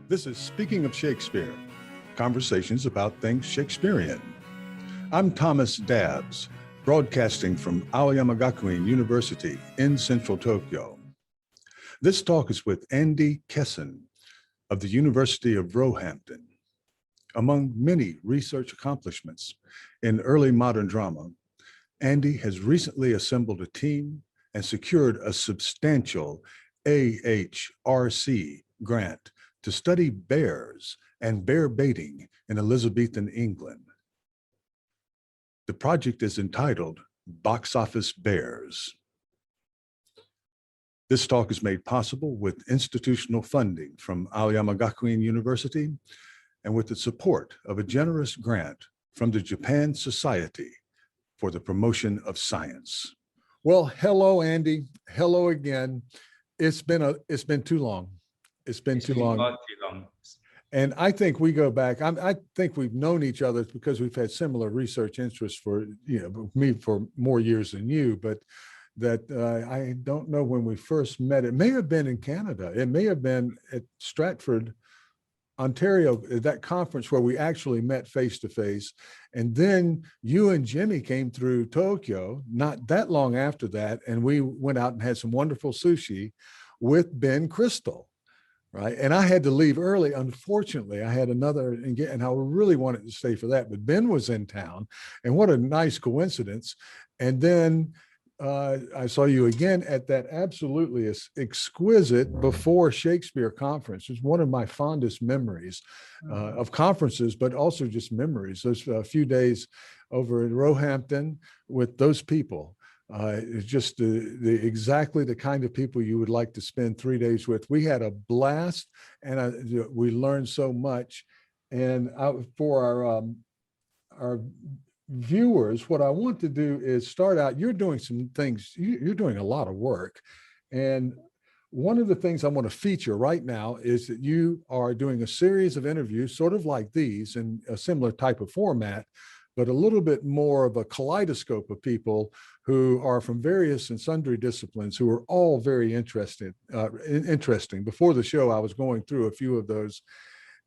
This is Speaking of Shakespeare, conversations about things Shakespearean. I'm Thomas Dabbs, broadcasting from Aoyama Gakuin University in central Tokyo. This talk is with Andy Kesson of the University of Roehampton. Among many research accomplishments in early modern drama, Andy has recently assembled a team and secured a substantial AHRC grant to study bears and bear baiting in Elizabethan England. The project is entitled Box Office Bears. This talk is made possible with institutional funding from Aoyama Gakuin University and with the support of a generous grant from the Japan Society for the Promotion of Science. Well, hello, Andy. Hello again. It's been too long. It's been too long. Far too long. And I think we go back. I think we've known each other because we've had similar research interests for, me for more years than you, but that I don't know when we first met. It may have been in Canada. It may have been at Stratford, Ontario, that conference where we actually met face to face. And then you and Jimmy came through Tokyo not that long after that. And we went out and had some wonderful sushi with Ben Crystal. Right. And I had to leave early. Unfortunately, I had another, and I really wanted to stay for that, but Ben was in town, and what a nice coincidence. And then I saw you again at that absolutely exquisite Before Shakespeare conference. It's one of my fondest memories of conferences, but also just memories. Those few days over in Roehampton with those people. It's just exactly the kind of people you would like to spend 3 days with. We had a blast, and we learned so much. And for our viewers, what I want to do is start out. You're doing some things. You're doing a lot of work, and one of the things I want to feature right now is that you are doing a series of interviews, sort of like these, in a similar type of format, but a little bit more of a kaleidoscope of people who are from various and sundry disciplines who are all very interesting. Before the show, I was going through a few of those,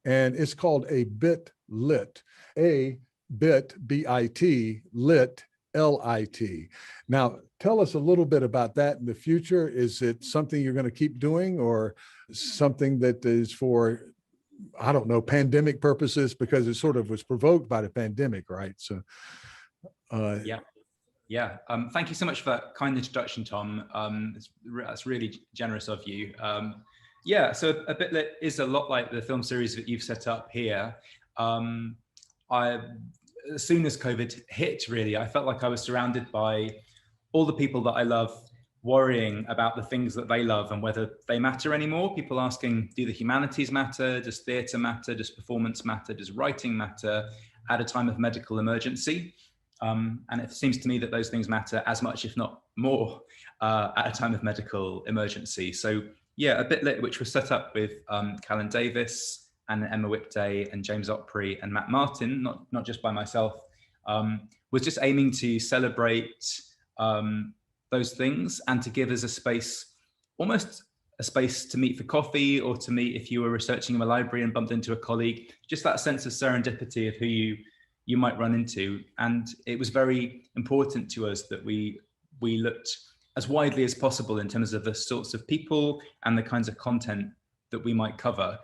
and it's called a bit lit, a bit, B-I-T, lit, L-I-T. Now, tell us a little bit about that in the future. Is it something you're going to keep doing, or something that is for, I don't know, pandemic purposes, because it sort of was provoked by the pandemic, right? So, yeah. Thank you so much for that kind introduction, Tom. That's really generous of you. So a bit that is a lot like the film series that you've set up here. As soon as COVID hit, really, I felt like I was surrounded by all the people that I love, worrying about the things that they love and whether they matter anymore. People asking, do the humanities matter? Does theatre matter? Does performance matter? Does writing matter at a time of medical emergency? And it seems to me that those things matter as much, if not more, at a time of medical emergency. So yeah, a bit lit, which was set up with Callan Davis and Emma Whipday and James Opry and Matt Martin, not just by myself, was just aiming to celebrate those things and to give us a space, almost a space to meet for coffee, or to meet if you were researching in a library and bumped into a colleague, just that sense of serendipity of who you might run into. And it was very important to us that we looked as widely as possible in terms of the sorts of people and the kinds of content that we might cover.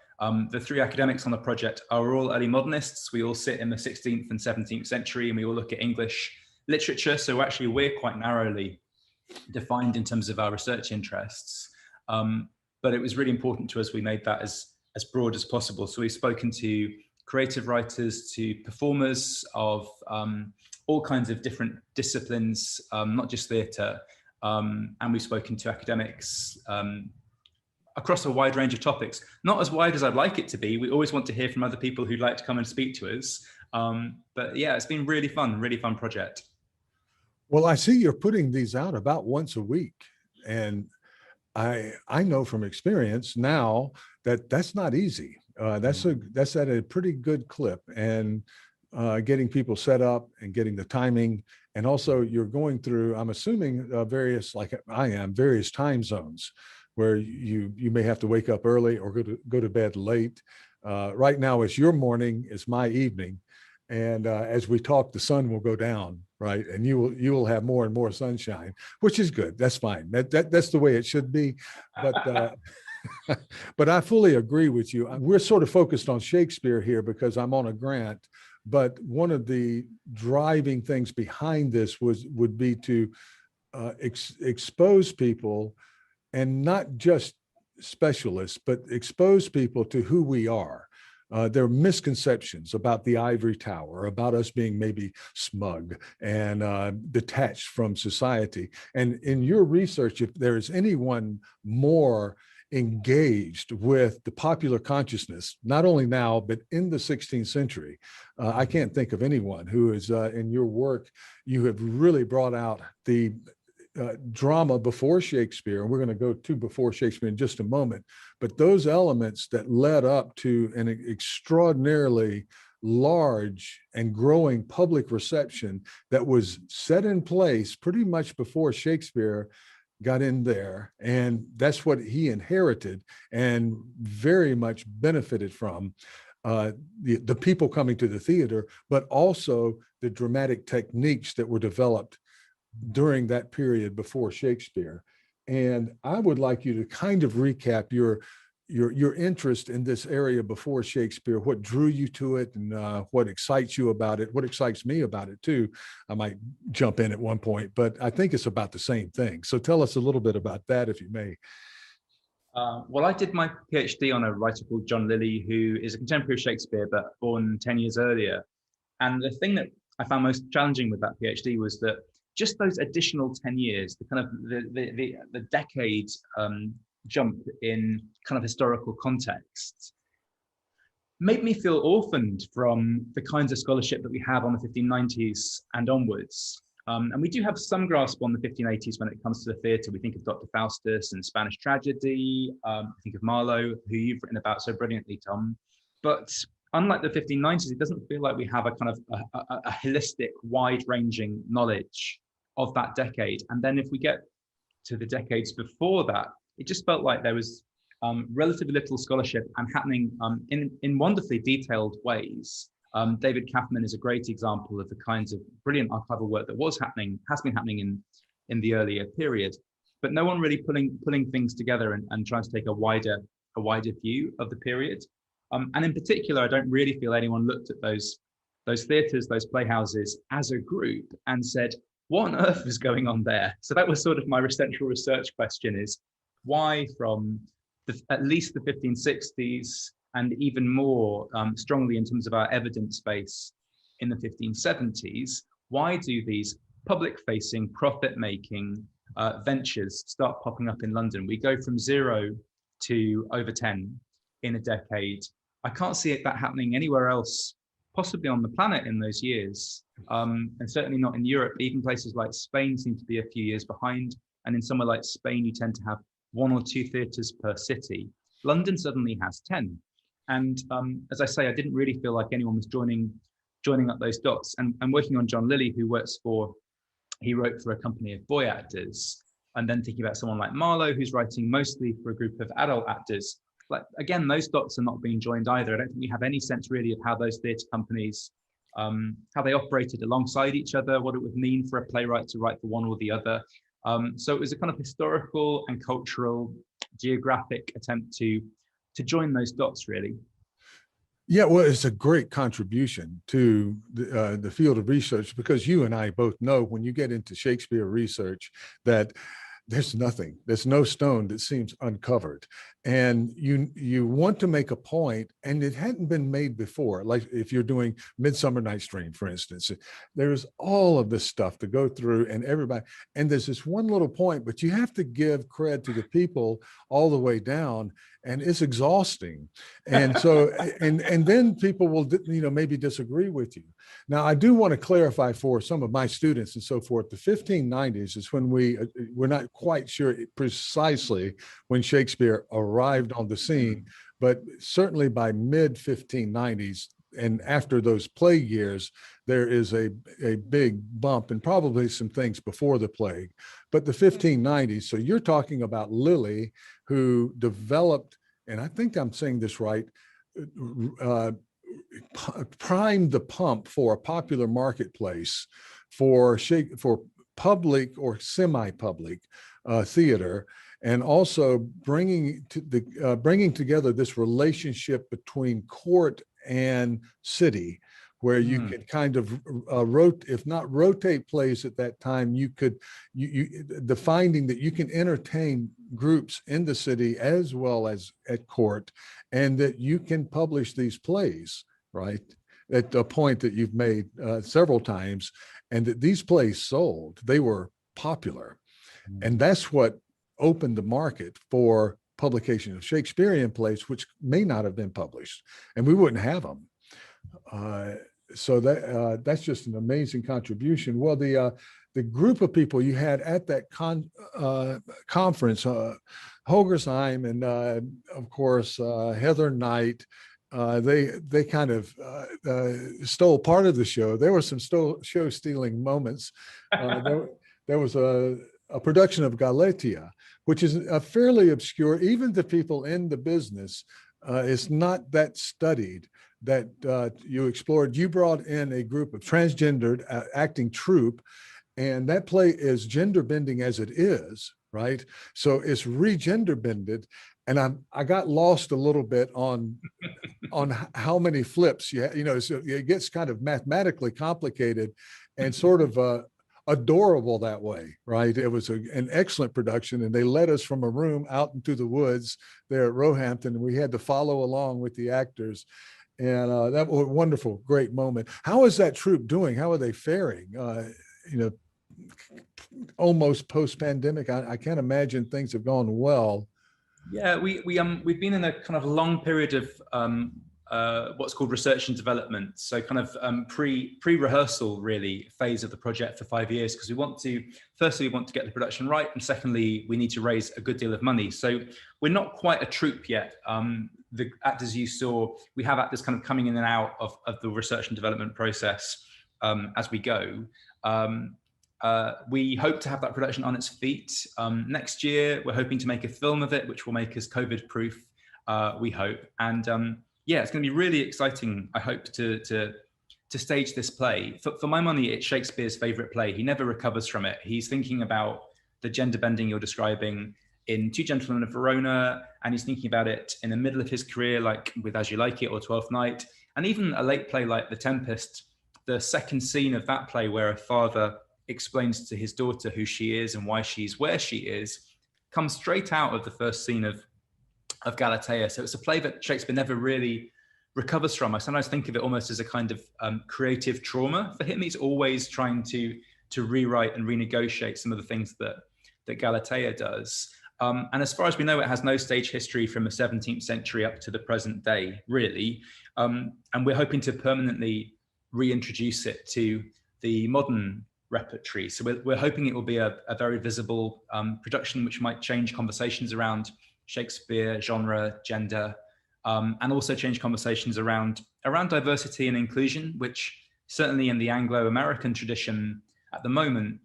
The three academics on the project are all early modernists. We all sit in the 16th and 17th century, and we all look at English literature. So actually we're quite narrowly defined in terms of our research interests. But it was really important to us we made that as broad as possible. So we've spoken to creative writers, to performers of all kinds of different disciplines, not just theatre. And we've spoken to academics across a wide range of topics, not as wide as I'd like it to be. We always want to hear from other people who'd like to come and speak to us. But yeah, it's been really fun project. Well, I see you're putting these out about once a week. And I know from experience now that that's not easy. That's at a pretty good clip, and getting people set up and getting the timing. And also you're going through, I'm assuming various, like I am, various time zones. where you may have to wake up early or go to bed late. Right now, it's your morning, it's my evening. And as we talk, the sun will go down, right? And you will have more and more sunshine, which is good. That's fine. That's the way it should be. But but I fully agree with you. We're sort of focused on Shakespeare here because I'm on a grant. But one of the driving things behind this would be to expose people, and not just specialists, but expose people to who we are. There are misconceptions about the ivory tower, about us being maybe smug and detached from society. And in your research, if there is anyone more engaged with the popular consciousness, not only now, but in the 16th century, I can't think of anyone who is in your work. You have really brought out the drama before Shakespeare, and we're going to go to before Shakespeare in just a moment, but those elements that led up to an extraordinarily large and growing public reception that was set in place pretty much before Shakespeare got in there. And that's what he inherited and very much benefited from. The people coming to the theater, but also the dramatic techniques that were developed during that period before Shakespeare. And I would like you to kind of recap your interest in this area before Shakespeare, what drew you to it, and what excites you about it, what excites me about it too. I might jump in at one point, but I think it's about the same thing. So tell us a little bit about that, if you may. Well, I did my PhD on a writer called John Lilly, who is a contemporary of Shakespeare, but born 10 years earlier. And the thing that I found most challenging with that PhD was that just those additional 10 years, the kind of the decade jump in kind of historical context, made me feel orphaned from the kinds of scholarship that we have on the 1590s and onwards. And we do have some grasp on the 1580s when it comes to the theatre. We think of Dr. Faustus and Spanish tragedy. I think of Marlowe, who you've written about so brilliantly, Tom. But unlike the 1590s, it doesn't feel like we have a kind of a holistic, wide-ranging knowledge of that decade. And then if we get to the decades before that, it just felt like there was relatively little scholarship and happening in wonderfully detailed ways. David Kaufman is a great example of the kinds of brilliant archival work that has been happening in the earlier period, but no one really pulling things together and trying to take a wider view of the period. And in particular, I don't really feel anyone looked at those theatres, those playhouses as a group and said, what on earth is going on there? So that was sort of my central research question, is why from at least the 1560s and even more strongly in terms of our evidence base in the 1570s, why do these public-facing, profit-making ventures start popping up in London? We go from 0 to over 10 in a decade. I can't see that happening anywhere else, possibly on the planet in those years, and certainly not in Europe. Even places like Spain seem to be a few years behind. And in somewhere like Spain, you tend to have 1 or 2 theatres per city. London suddenly has 10. And as I say, I didn't really feel like anyone was joining up those dots. And working on John Lilly, who he wrote for a company of boy actors, and then thinking about someone like Marlowe, who's writing mostly for a group of adult actors. Like, again, those dots are not being joined either. I don't think we have any sense really of how those theatre companies, how they operated alongside each other, what it would mean for a playwright to write for one or the other. So it was a kind of historical and cultural, geographic attempt to join those dots, really. Yeah, well, it's a great contribution to the field of research, because you and I both know when you get into Shakespeare research that there's no stone that seems uncovered. And you want to make a point, and it hadn't been made before. Like if you're doing Midsummer Night's Dream, for instance, there's all of this stuff to go through and everybody, and there's this one little point, but you have to give credit to the people all the way down, and it's exhausting. And so, and then people will, maybe disagree with you. Now, I do want to clarify for some of my students and so forth, the 1590s is when we're not quite sure precisely when Shakespeare arrived on the scene, but certainly by mid 1590s, and after those plague years, there is a big bump, and probably some things before the plague. But the 1590s, so you're talking about Lilly, who developed, and I think I'm saying this right, primed the pump for a popular marketplace for public or semi-public theater, and also bringing together this relationship between court and city, where you can kind of if not rotate plays at that time, you could the finding that you can entertain groups in the city as well as at court, and that you can publish these plays, right, at a point that you've made several times, and that these plays sold, they were popular. And that's what opened the market for publication of Shakespearean plays, which may not have been published, and we wouldn't have them. So that's just an amazing contribution. Well, the group of people you had at that conference, Hogersheim and of course Heather Knight, they kind of stole part of the show. There were some show stealing moments. There was a production of Gallathea, which is a fairly obscure, even to people in the business, it's not that studied, that you explored. You brought in a group of transgendered acting troupe, and that play is gender bending as it is, right? So it's re-gender bended. And I got lost a little bit on how many flips so it gets kind of mathematically complicated and sort of adorable that way, right? It was an excellent production, and they led us from a room out into the woods there at Roehampton, and we had to follow along with the actors. And that was a wonderful, great moment. How is that troupe doing? How are they faring? Almost post-pandemic, I can't imagine things have gone well. Yeah, we've been in a kind of long period of what's called research and development. So kind of pre-rehearsal really phase of the project for 5 years, because firstly, we want to get the production right. And secondly, we need to raise a good deal of money. So we're not quite a troupe yet. The actors you saw, we have actors kind of coming in and out of the research and development process as we go. We hope to have that production on its feet next year. We're hoping to make a film of it, which will make us COVID proof, we hope. And it's going to be really exciting, I hope, to stage this play. For my money, it's Shakespeare's favorite play. He never recovers from it. He's thinking about the gender bending you're describing in Two Gentlemen of Verona, and he's thinking about it in the middle of his career, like with As You Like It or Twelfth Night, and even a late play like The Tempest. The second scene of that play, where a father explains to his daughter who she is and why she's where she is, comes straight out of the first scene of Gallathea. So it's a play that Shakespeare never really recovers from. I sometimes think of it almost as a kind of creative trauma for him. He's always trying to rewrite and renegotiate some of the things that Gallathea does. And as far as we know, it has no stage history from the 17th century up to the present day, really. And we're hoping to permanently reintroduce it to the modern repertory. So we're hoping it will be a very visible production, which might change conversations around Shakespeare, genre, gender, and also change conversations around diversity and inclusion, which certainly in the Anglo-American tradition at the moment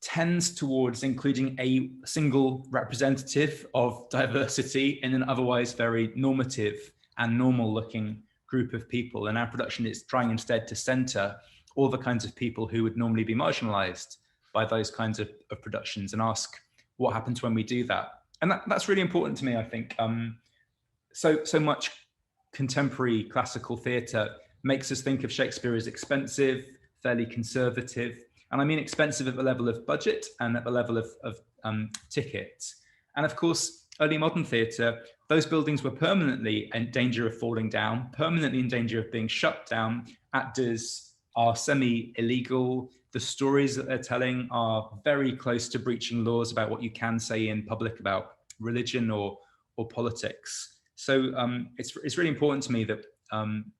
tends towards including a single representative of diversity in an otherwise very normative and normal looking group of people. And our production is trying instead to center all the kinds of people who would normally be marginalized by those kinds of productions, and ask what happens when we do that. And that's really important to me, I think. So much contemporary classical theatre makes us think of Shakespeare as expensive, fairly conservative. And I mean expensive at the level of budget and at the level of tickets. And of course, early modern theatre, those buildings were permanently in danger of falling down, permanently in danger of being shut down. Actors are semi-illegal. The stories that they're telling are very close to breaching laws about what you can say in public about religion or politics. So it's really important to me that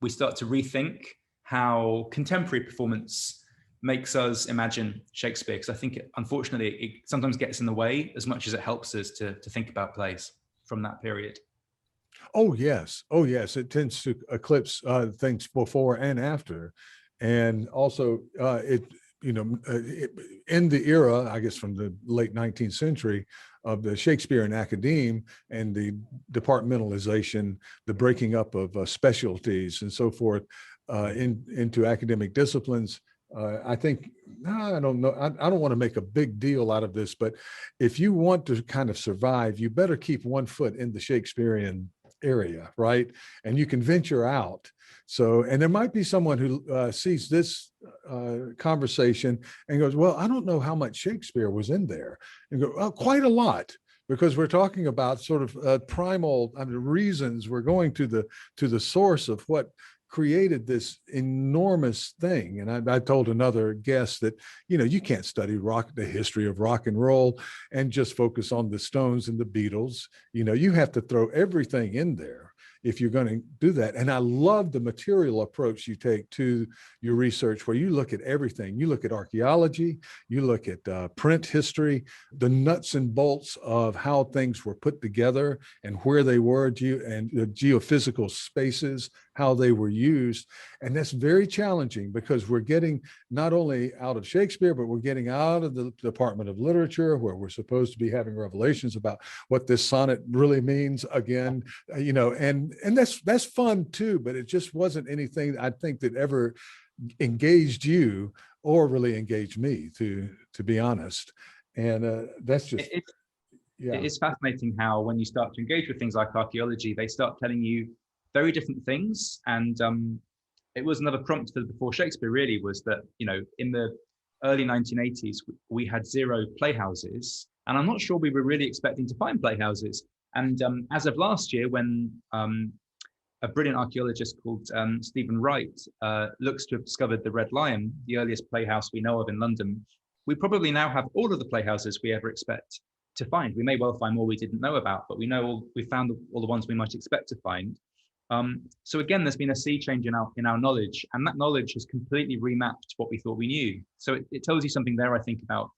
we start to rethink how contemporary performance makes us imagine Shakespeare, because I think, unfortunately, it sometimes gets in the way as much as it helps us to think about plays from that period. Oh yes, it tends to eclipse things before and after, and also it in the era, I guess, from the late 19th century of the Shakespeare and academe and the departmentalization, the breaking up of specialties and so forth into academic disciplines. I think, I don't know, I don't want to make a big deal out of this, but if you want to kind of survive, you better keep one foot in the Shakespearean area, right? And you can venture out. So, and there might be someone who sees this conversation and goes, well, I don't know how much Shakespeare was in there. And go, oh, quite a lot, because we're talking about sort of primal reasons. We're going to the source of what created this enormous thing. And I told another guest that, you can't study the history of rock and roll and just focus on the Stones and the Beatles. You have to throw everything in there if you're going to do that. And I love the material approach you take to your research, where you look at everything. You look at archaeology, you look at print history, the nuts and bolts of how things were put together and where they were, and the geophysical spaces, how they were used. And that's very challenging, because we're getting not only out of Shakespeare, but we're getting out of the Department of Literature, where we're supposed to be having revelations about what this sonnet really means again, and that's fun too, but it just wasn't anything I think that ever engaged you or really engaged me, to be honest. And that's just, yeah. It is fascinating how, when you start to engage with things like archaeology, they start telling you very different things. And it was another prompt for Before Shakespeare, really, was that, in the early 1980s, we had 0 playhouses. And I'm not sure we were really expecting to find playhouses. And as of last year, when a brilliant archaeologist called Stephen Wright looks to have discovered the Red Lion, the earliest playhouse we know of in London, we probably now have all of the playhouses we ever expect to find. We may well find more we didn't know about, but we found all the ones we might expect to find. So again, there's been a sea change in our knowledge, and that knowledge has completely remapped what we thought we knew. So it tells you something there, I think, about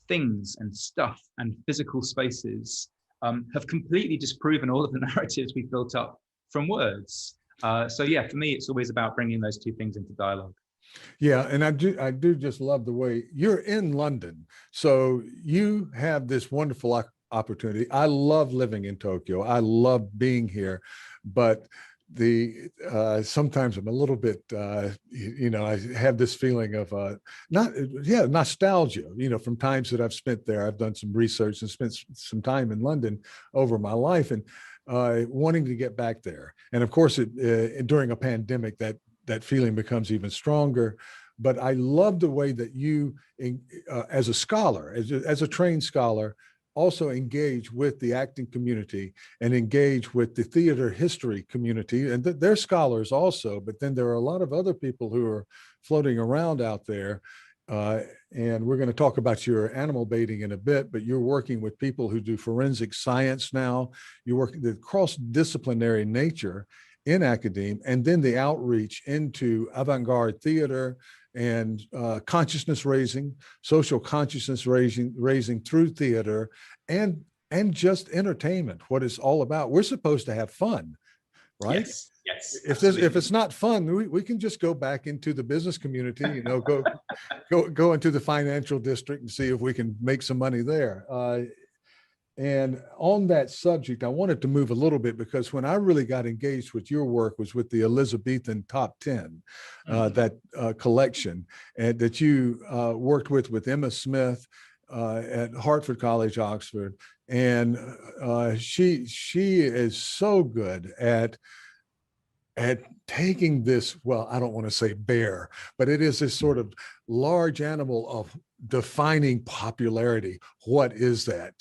things and stuff and physical spaces have completely disproven all of the narratives we've built up from words. So yeah, for me, it's always about bringing those two things into dialogue. Yeah, and I do just love the way you're in London. So you have this wonderful opportunity. I love living in Tokyo. I love being here, but sometimes I'm a little bit, I have this feeling of nostalgia, from times that I've spent there. I've done some research and spent some time in London over my life, and wanting to get back there. And of course, during a pandemic, that feeling becomes even stronger. But I love the way that you, as a scholar, as a trained scholar, also engage with the acting community and engage with the theater history community. And they're scholars also, but then there are a lot of other people who are floating around out there. And we're going to talk about your animal baiting in a bit, but you're working with people who do forensic science now. You're working the cross-disciplinary nature in academia, and then the outreach into avant-garde theater and consciousness raising, social consciousness raising through theater, and just entertainment. What it's all about. We're supposed to have fun, right? Yes. If it's not fun, we can just go back into the business community. Go into the financial district and see if we can make some money there. And on that subject, I wanted to move a little bit, because when I really got engaged with your work was with the Elizabethan Top 10, that collection, and that you worked with Emma Smith at Hartford College, Oxford. And she is so good at taking this, well, I don't want to say bear, but it is this sort of large animal of defining popularity. What is that,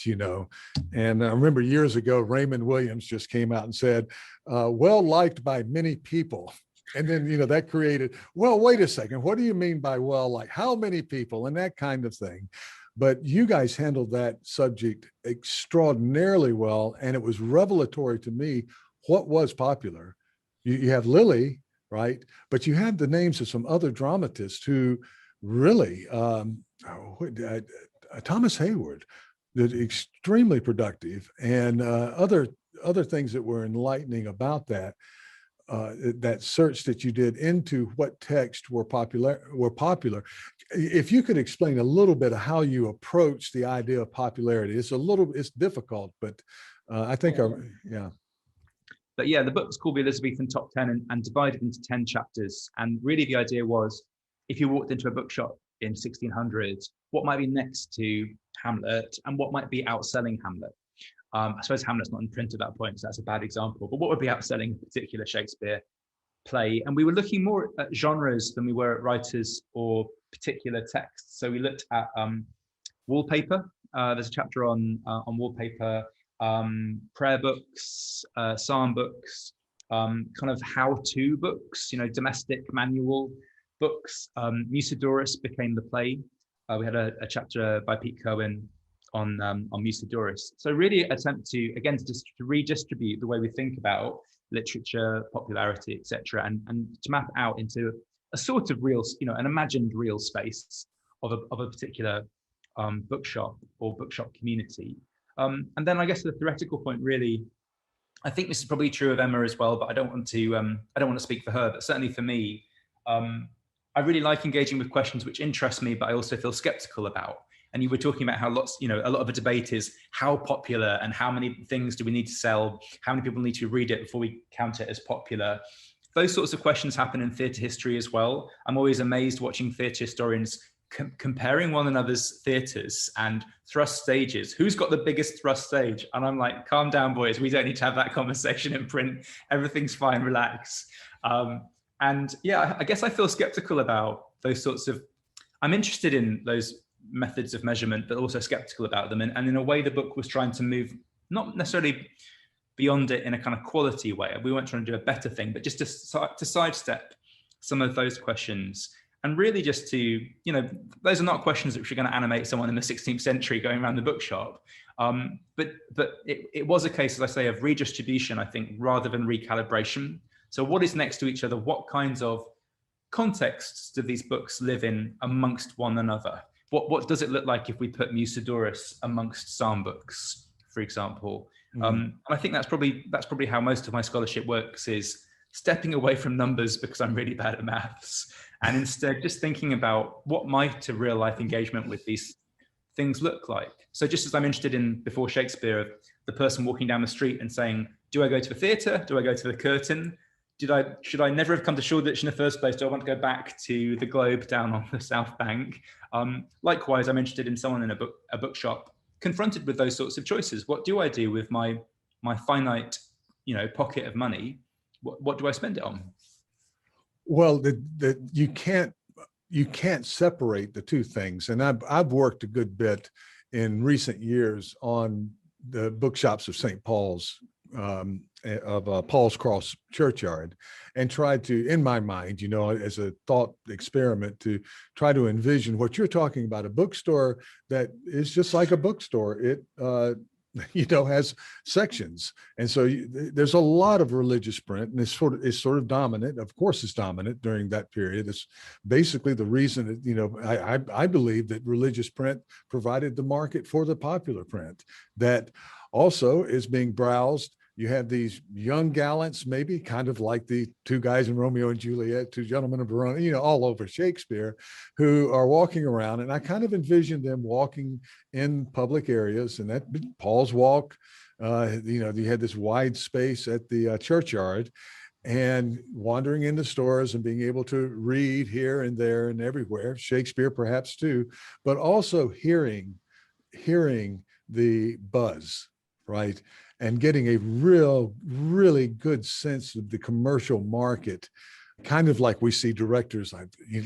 And I remember years ago, Raymond Williams just came out and said, well liked by many people. And then, that created, well, wait a second, what do you mean by well liked? How many people? And that kind of thing. But you guys handled that subject extraordinarily well. And it was revelatory to me what was popular. You have Lily, right? But you have the names of some other dramatists who really, Thomas Hayward, extremely productive, and other other things that were enlightening about that, that search that you did into what texts were popular. If you could explain a little bit of how you approach the idea of popularity. It's difficult, but I think, yeah. But yeah, the book's called the Elizabethan Top Ten and divided into 10 chapters. And really the idea was, if you walked into a bookshop in 1600, what might be next to Hamlet and what might be outselling Hamlet? I suppose Hamlet's not in print at that point, so that's a bad example. But what would be outselling a particular Shakespeare play? And we were looking more at genres than we were at writers or particular texts. So we looked at wallpaper. There's a chapter on wallpaper, prayer books, psalm books, kind of how-to books, domestic manual books. Musidorus became the play. We had a chapter by Pete Cohen on Musidorus. So really attempt to, again, to redistribute the way we think about literature, popularity, etc., and to map out into a sort of real, an imagined real space of a particular bookshop or bookshop community. And then I guess the theoretical point, really, I think this is probably true of Emma as well, but I don't want to speak for her, but certainly for me, I really like engaging with questions which interest me, but I also feel skeptical about. And you were talking about how a lot of the debate is how popular and how many things do we need to sell? How many people need to read it before we count it as popular? Those sorts of questions happen in theatre history as well. I'm always amazed watching theatre historians comparing one another's theatres and thrust stages. Who's got the biggest thrust stage? And I'm like, calm down, boys. We don't need to have that conversation in print. Everything's fine, relax. And yeah, I guess I feel skeptical about those sorts of, I'm interested in those methods of measurement, but also skeptical about them. And in a way, the book was trying to move, not necessarily beyond it in a kind of quality way. We weren't trying to do a better thing, but just to sidestep some of those questions. And really just to, those are not questions which are going to animate someone in the 16th century going around the bookshop. But it was a case, as I say, of redistribution, I think, rather than recalibration. So what is next to each other? What kinds of contexts do these books live in amongst one another? What does it look like if we put Musidorus amongst psalm books, for example? And I think that's probably how most of my scholarship works, is stepping away from numbers because I'm really bad at maths, and instead just thinking about what might a real life engagement with these things look like. So just as I'm interested in, before Shakespeare, the person walking down the street and saying, do I go to the theatre? Do I go to the curtain? Should I never have come to Shoreditch in the first place? Do I want to go back to the Globe down on the South Bank? Likewise, I'm interested in someone in a bookshop confronted with those sorts of choices. What do I do with my finite, pocket of money? What do I spend it on? Well, you can't separate the two things. And I've worked a good bit in recent years on the bookshops of St. Paul's, of Paul's Cross Churchyard, and tried to, in my mind, as a thought experiment, to try to envision what you're talking about, a bookstore that is just like a bookstore. It has sections. And so there's a lot of religious print, and it's sort of dominant. Of course, it's dominant during that period. It's basically the reason that, I believe that religious print provided the market for the popular print that also is being browsed. You have these young gallants, maybe kind of like the two guys in Romeo and Juliet, two gentlemen of Verona, all over Shakespeare, who are walking around. And I kind of envision them walking in public areas, and that Paul's Walk, you had this wide space at the churchyard, and wandering into stores and being able to read here and there and everywhere, Shakespeare perhaps too, but also hearing the buzz, right? And getting a really good sense of the commercial market, kind of like we see directors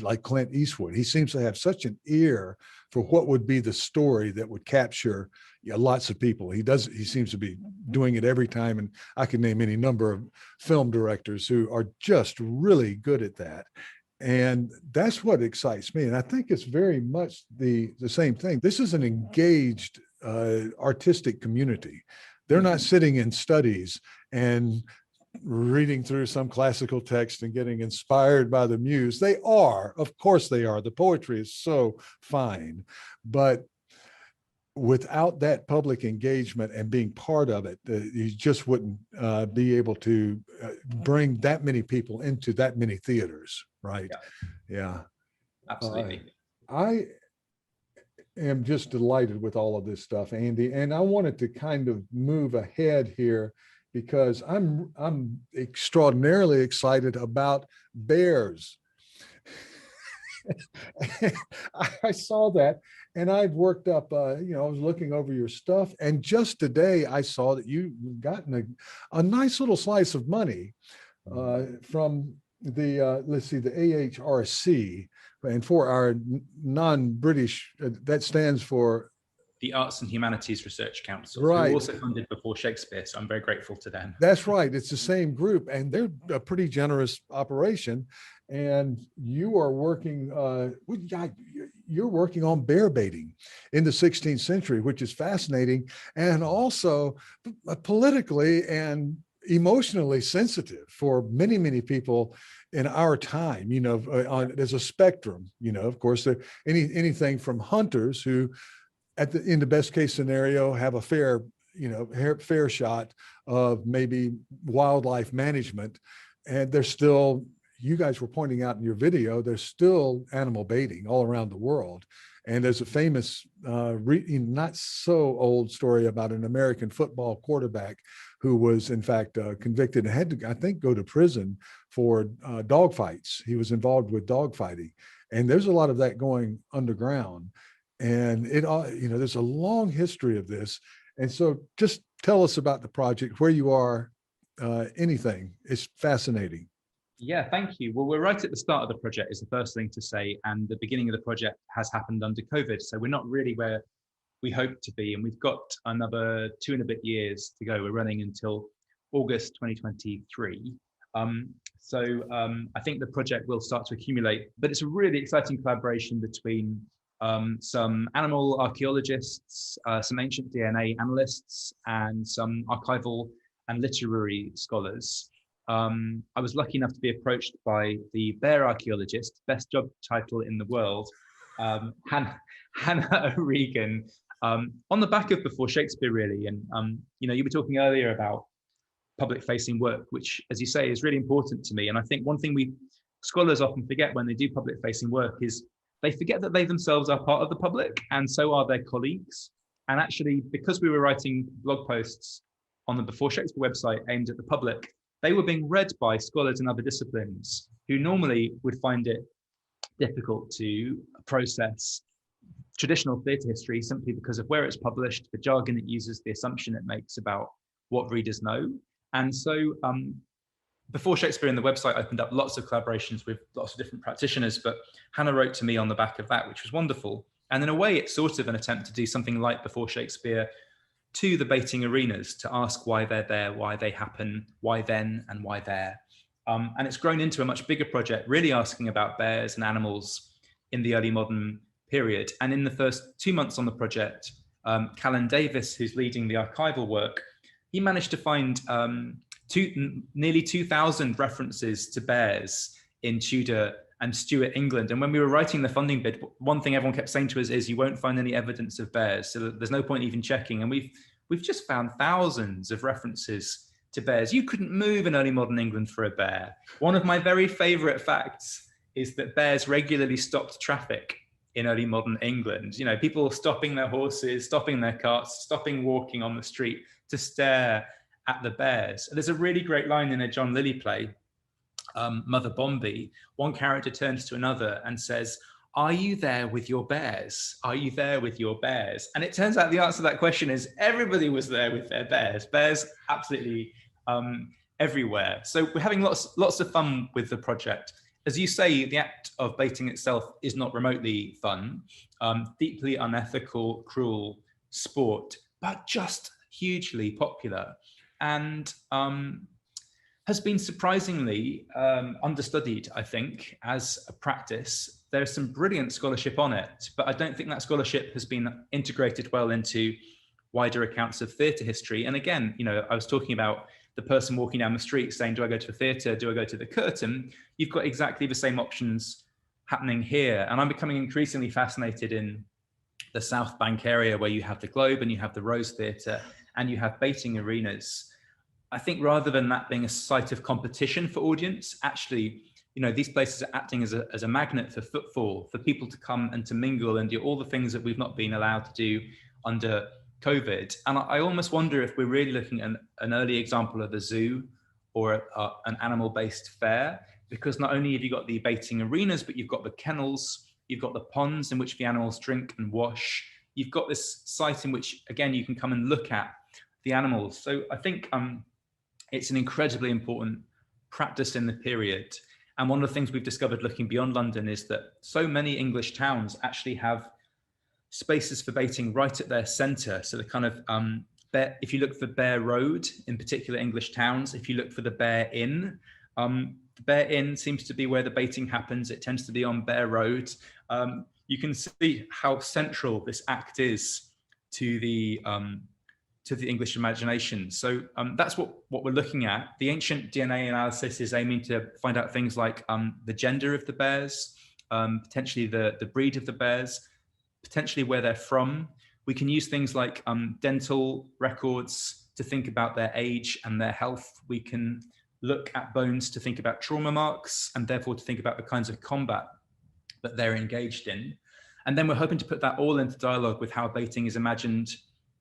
like Clint Eastwood. He seems to have such an ear for what would be the story that would capture lots of people. He seems to be doing it every time. And I can name any number of film directors who are just really good at that. And that's what excites me. And I think it's very much the same thing. This is an engaged artistic community. They're not sitting in studies and reading through some classical text and getting inspired by the muse. They are, of course they are. The poetry is so fine. But without that public engagement and being part of it, you just wouldn't be able to bring that many people into that many theaters, right? Yeah. Absolutely. I am just delighted with all of this stuff, Andy, and I wanted to kind of move ahead here because I'm extraordinarily excited about bears. I saw that, and I'd worked up, I was looking over your stuff, and just today I saw that you've gotten a nice little slice of money from the, let's see, the AHRC, and for our non-British, that stands for the Arts and Humanities Research Council, right, who also funded Before Shakespeare, so I'm very grateful to them. That's right. It's the same group, and they're a pretty generous operation. And you are working, you're working on bear baiting in the 16th century, which is fascinating, and also politically and emotionally sensitive for many, many people in our time. There's a spectrum. Of course, anything from hunters who, in the best case scenario, have a fair shot of maybe wildlife management, and there's still, you guys were pointing out in your video, there's still animal baiting all around the world. And there's a famous, not so old story about an American football quarterback who was in fact convicted and had to, I think, go to prison for dog fights. He was involved with dog fighting. And there's a lot of that going underground. And there's a long history of this. And so just tell us about the project, where you are, anything. It's fascinating. Yeah, thank you. Well, we're right at the start of the project is the first thing to say, and the beginning of the project has happened under COVID. So we're not really where we hope to be, and we've got another 2 and a bit years to go. We're running until August 2023. I think the project will start to accumulate, but it's a really exciting collaboration between some animal archaeologists, some ancient DNA analysts, and some archival and literary scholars. I was lucky enough to be approached by the bear archaeologist, best job title in the world, Hannah O'Regan, on the back of Before Shakespeare, really. And, you were talking earlier about public facing work, which, as you say, is really important to me. And I think one thing scholars often forget when they do public facing work is they forget that they themselves are part of the public, and so are their colleagues. And actually, because we were writing blog posts on the Before Shakespeare website aimed at the public, they were being read by scholars in other disciplines who normally would find it difficult to process traditional theatre history simply because of where it's published, the jargon it uses, the assumption it makes about what readers know. And so Before Shakespeare in the website opened up lots of collaborations with lots of different practitioners, but Hannah wrote to me on the back of that, which was wonderful. And in a way, it's sort of an attempt to do something like Before Shakespeare to the baiting arenas, to ask why they're there, why they happen, why then, and why there. And it's grown into a much bigger project, really asking about bears and animals in the early modern period. And in the first 2 months on the project, Callan Davis, who's leading the archival work, he managed to find nearly 2,000 references to bears in Tudor and Stuart England. And when we were writing the funding bid, one thing everyone kept saying to us is you won't find any evidence of bears, so there's no point even checking. And we've just found thousands of references to bears. You couldn't move in early modern England for a bear. One of my very favorite facts is that bears regularly stopped traffic in early modern England. People stopping their horses, stopping their carts, stopping walking on the street to stare at the bears. There's a really great line in a John Lilly play, Mother Bombie. One character turns to another and says, "Are you there with your bears? Are you there with your bears?" And it turns out the answer to that question is everybody was there with their bears. Bears absolutely everywhere. So we're having lots of fun with the project. As you say, the act of baiting itself is not remotely fun, deeply unethical, cruel sport, but just hugely popular, and has been surprisingly understudied, I think, as a practice. There's some brilliant scholarship on it, but I don't think that scholarship has been integrated well into wider accounts of theatre history. And again, I was talking about the person walking down the street saying, do I go to a theatre? Do I go to the curtain? You've got exactly the same options happening here. And I'm becoming increasingly fascinated in the South Bank area where you have the Globe and you have the Rose Theatre and you have baiting arenas. I think rather than that being a site of competition for audience, actually, these places are acting as a magnet for footfall, for people to come and to mingle and do all the things that we've not been allowed to do under COVID. And I almost wonder if we're really looking at an early example of a zoo or an animal-based fair, because not only have you got the baiting arenas, but you've got the kennels, you've got the ponds in which the animals drink and wash. You've got this site in which, again, you can come and look at the animals. So I think it's an incredibly important practice in the period. And one of the things we've discovered looking beyond London is that so many English towns actually have spaces for baiting right at their centre. So the kind of, if you look for Bear Road, in particular English towns, if you look for the Bear Inn, the Bear Inn seems to be where the baiting happens. It tends to be on Bear Road. You can see how central this act is to the English imagination. So that's what we're looking at. The ancient DNA analysis is aiming to find out things like the gender of the bears, potentially the breed of the bears, potentially where they're from. We can use things like dental records to think about their age and their health. We can look at bones to think about trauma marks and therefore to think about the kinds of combat that they're engaged in. And then we're hoping to put that all into dialogue with how baiting is imagined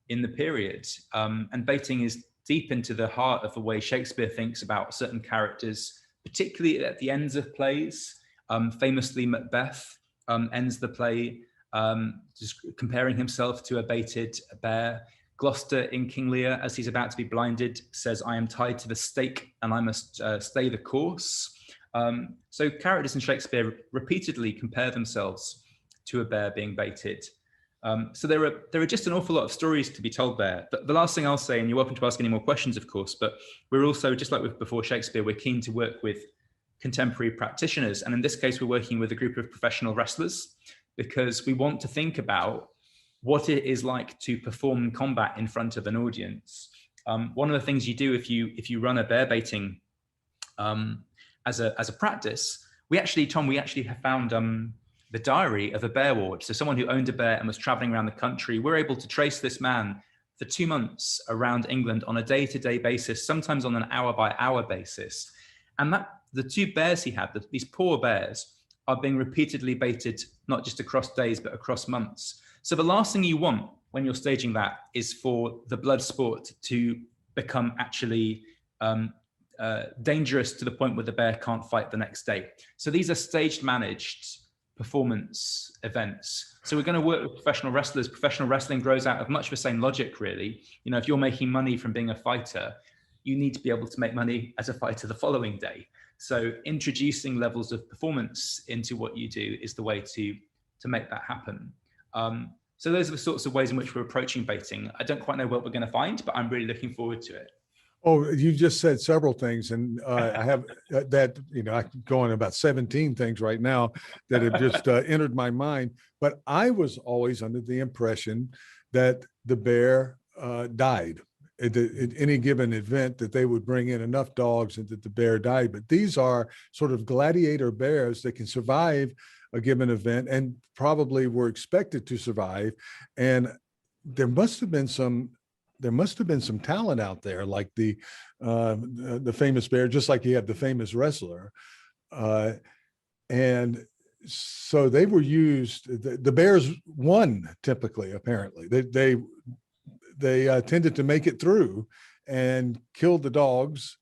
in the period. And baiting is deep into the heart of the way Shakespeare thinks about certain characters, particularly at the ends of plays. Famously, Macbeth ends the play just comparing himself to a baited bear. Gloucester in King Lear, as he's about to be blinded, says, "I am tied to the stake and I must stay the course." So characters in Shakespeare repeatedly compare themselves to a bear being baited. So there are just an awful lot of stories to be told there. But the last thing I'll say, and you're welcome to ask any more questions, of course, but we're also, just like before Shakespeare, we're keen to work with contemporary practitioners. And in this case, we're working with a group of professional wrestlers because we want to think about what it is like to perform combat in front of an audience. One of the things you do if you run a bear baiting as a practice, we actually have found the diary of a bear ward. So someone who owned a bear and was traveling around the country, we're able to trace this man for 2 months around England on a day-to-day basis, sometimes on an hour-by-hour basis. And the 2 bears he had, these poor bears, are being repeatedly baited, not just across days, but across months. So the last thing you want when you're staging that is for the blood sport to become actually dangerous to the point where the bear can't fight the next day. So these are staged, managed performance events. So we're going to work with professional wrestlers. Professional wrestling grows out of much the same logic, really. If you're making money from being a fighter, you need to be able to make money as a fighter the following day. So introducing levels of performance into what you do is the way to make that happen. So those are the sorts of ways in which we're approaching baiting. I don't quite know what we're going to find, but I'm really looking forward to it. Oh, you just said several things, and I have that, I can go on about 17 things right now that have just entered my mind. But I was always under the impression that the bear died at any given event, that they would bring in enough dogs and that the bear died. But these are sort of gladiator bears that can survive a given event and probably were expected to survive. And there must have been some talent out there, like the famous bear, just like you have the famous wrestler. And so they were used, the bears won typically, apparently. They tended to make it through and killed the dogs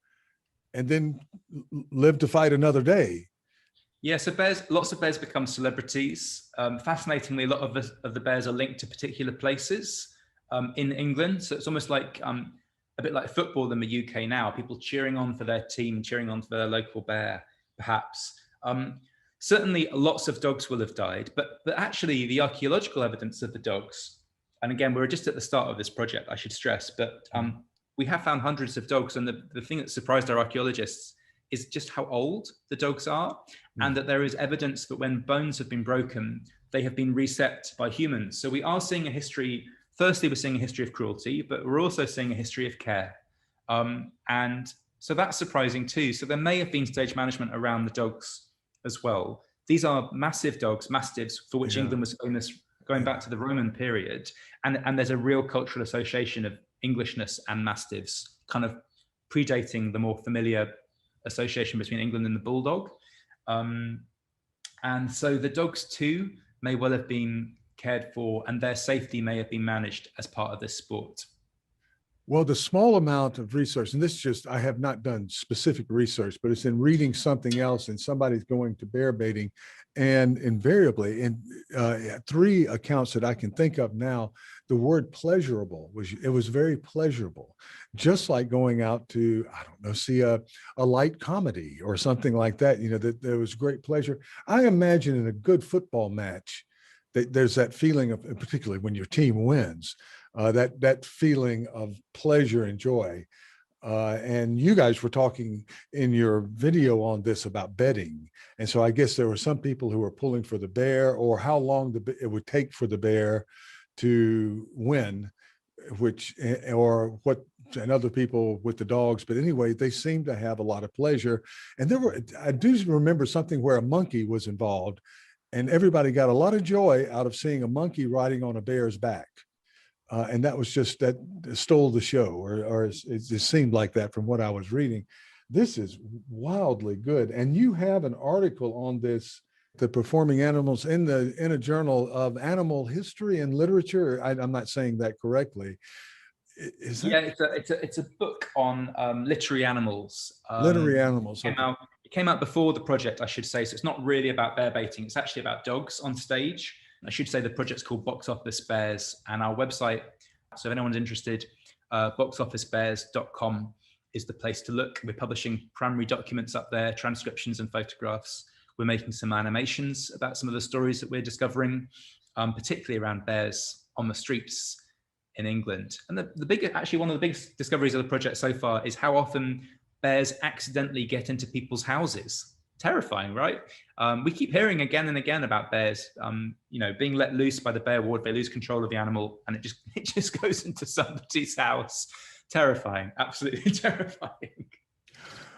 and then lived to fight another day. Yeah, so lots of bears become celebrities. Fascinatingly, a lot of the bears are linked to particular places in England. So it's almost like a bit like football in the UK now, people cheering on for their team, cheering on for their local bear, perhaps. Certainly lots of dogs will have died, but actually the archaeological evidence of the dogs, and again, we're just at the start of this project, I should stress, but we have found hundreds of dogs. And the thing that surprised our archaeologists is just how old the dogs are, and that there is evidence that when bones have been broken, they have been reset by humans. So we are seeing a history. Firstly, we're seeing a history of cruelty, but we're also seeing a history of care. And so that's surprising too. So there may have been stage management around the dogs as well. These are massive dogs, mastiffs, for which England was famous going back to the Roman period, and there's a real cultural association of Englishness and Mastiffs, kind of predating the more familiar association between England and the Bulldog. And so the dogs too may well have been cared for, and their safety may have been managed as part of this sport. Well, the small amount of research, and this just, I have not done specific research, but it's in reading something else and somebody's going to bear baiting. And invariably, in 3 accounts that I can think of now, the word pleasurable was very pleasurable, just like going out to, I don't know, see a light comedy or something like that, that there was great pleasure. I imagine in a good football match, that there's that feeling of, particularly when your team wins, that feeling of pleasure and joy. And you guys were talking in your video on this about betting. And so I guess there were some people who were pulling for the bear, or how long it would take for the bear to win, and other people with the dogs. But anyway, they seemed to have a lot of pleasure. And I do remember something where a monkey was involved, and everybody got a lot of joy out of seeing a monkey riding on a bear's back. And that was just, that stole the show, or it just seemed like that from what I was reading. This is wildly good. And you have an article on this, the performing animals, in a journal of animal history and literature. I'm not saying that correctly. Yeah, it's a book on literary animals. Literary animals. It came out before the project, I should say. So it's not really about bear baiting. It's actually about dogs on stage. I should say the project's called Box Office Bears, and our website, so if anyone's interested, boxofficebears.com is the place to look. We're publishing primary documents up there, transcriptions and photographs. We're making some animations about some of the stories that we're discovering, particularly around bears on the streets in England. And actually one of the biggest discoveries of the project so far is how often bears accidentally get into people's houses. Terrifying, right? We keep hearing again and again about bears, being let loose by the bear ward. They lose control of the animal, and it just goes into somebody's house. Terrifying, absolutely terrifying.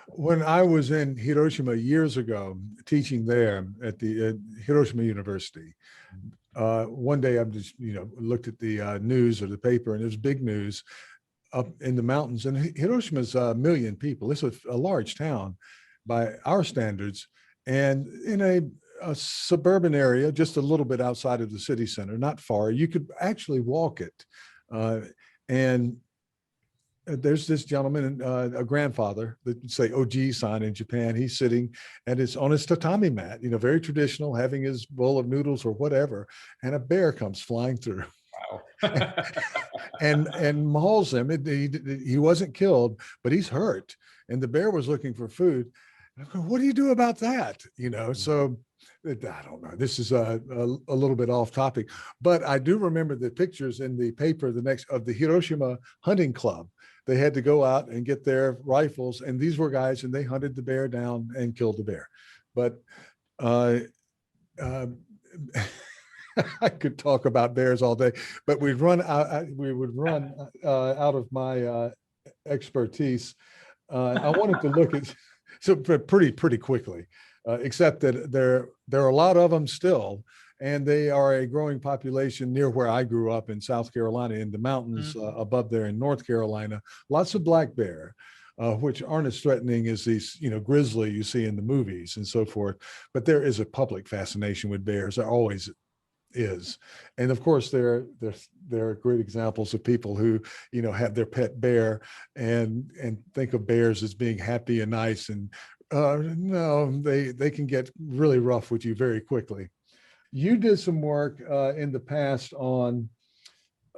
When I was in Hiroshima years ago, teaching there at the Hiroshima University, one day I just looked at the news or the paper, and there's big news up in the mountains. And Hiroshima's 1 million people. It's a large town by our standards, and in a suburban area, just a little bit outside of the city center, not far. You could actually walk it. And there's this gentleman, a grandfather, that say OG-san in Japan. He's sitting and it's on his tatami mat, very traditional, having his bowl of noodles or whatever, and a bear comes flying through. Wow. and mauls him. He wasn't killed, but he's hurt. And the bear was looking for food. What do you do about that? So I don't know. This is a little bit off topic, but I do remember the pictures in the paper of the Hiroshima Hunting Club. They had to go out and get their rifles, and these were guys, and they hunted the bear down and killed the bear. But I could talk about bears all day, but we would run out of my expertise. I wanted to look at pretty quickly, except that there are a lot of them still, and they are a growing population near where I grew up in South Carolina, in the mountains above there in North Carolina. Lots of black bear, which aren't as threatening as these, grizzly you see in the movies and so forth. But there is a public fascination with bears. There always is. And of course, there are great examples of people who, have their pet bear and think of bears as being happy and nice. And no, they can get really rough with you very quickly. You did some work in the past on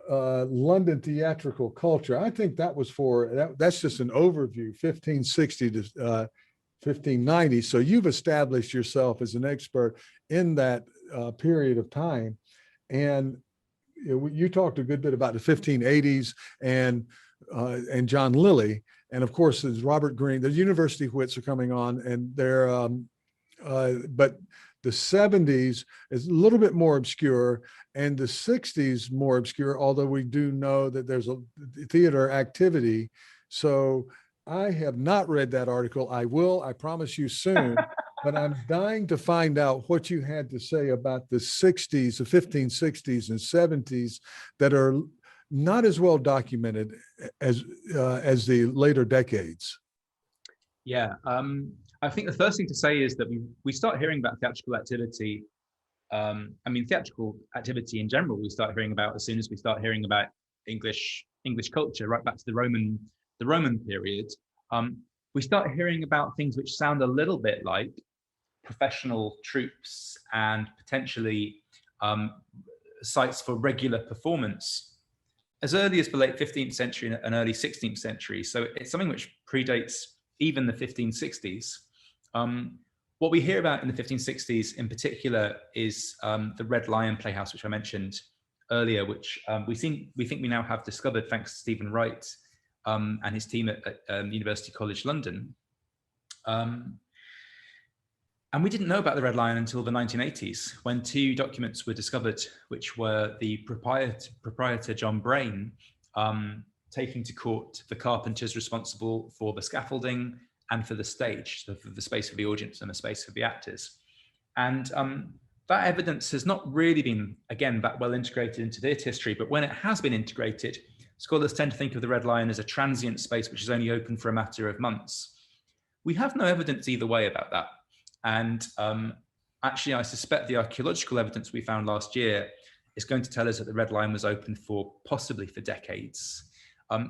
London theatrical culture. I think that was that's just an overview, 1560 to 1590. So you've established yourself as an expert in that period of time. And you talked a good bit about the 1580s and John Lilly. And of course, there's Robert Greene. The university wits are coming on, and but the 70s is a little bit more obscure, and the 60s more obscure, although we do know that there's a theater activity. So I have not read that article. I will, I promise you soon. but I'm dying to find out what you had to say about the 60s, the 1560s and 70s that are not as well documented as the later decades. Yeah, I think the first thing to say is that we start hearing about theatrical activity. I mean, theatrical activity in general, we start hearing about as soon as we start hearing about English culture, right back to the Roman period. We start hearing about things which sound a little bit like professional troupes and potentially sites for regular performance as early as the late 15th century and early 16th century. So it's something which predates even the 1560s. What we hear about in the 1560s in particular is the Red Lion Playhouse, which I mentioned earlier, which we think we now have discovered thanks to Stephen Wright and his team at University College London. And we didn't know about the Red Lion until the 1980s, when two documents were discovered, which were the proprietor John Brain taking to court the carpenters responsible for the scaffolding and for the stage, so for the space for the audience and the space for the actors. And that evidence has not really been, again, that well integrated into theatre history, but when it has been integrated, scholars tend to think of the Red Lion as a transient space which is only open for a matter of months. We have no evidence either way about that. And actually, I suspect the archaeological evidence we found last year is going to tell us that the Red Lion was open for possibly for decades.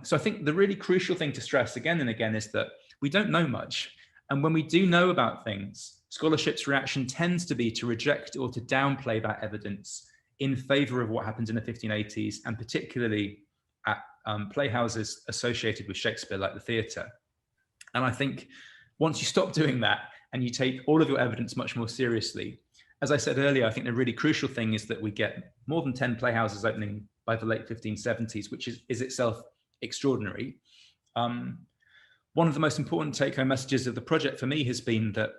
So I think the really crucial thing to stress again and again is that we don't know much. And when we do know about things, scholarship's reaction tends to be to reject or to downplay that evidence in favor of what happens in the 1580s, and particularly at playhouses associated with Shakespeare, like the theatre. And I think once you stop doing that, and you take all of your evidence much more seriously. As I said earlier, I think the really crucial thing is that we get more than 10 playhouses opening by the late 1570s, which is itself extraordinary. One of the most important take-home messages of the project for me has been that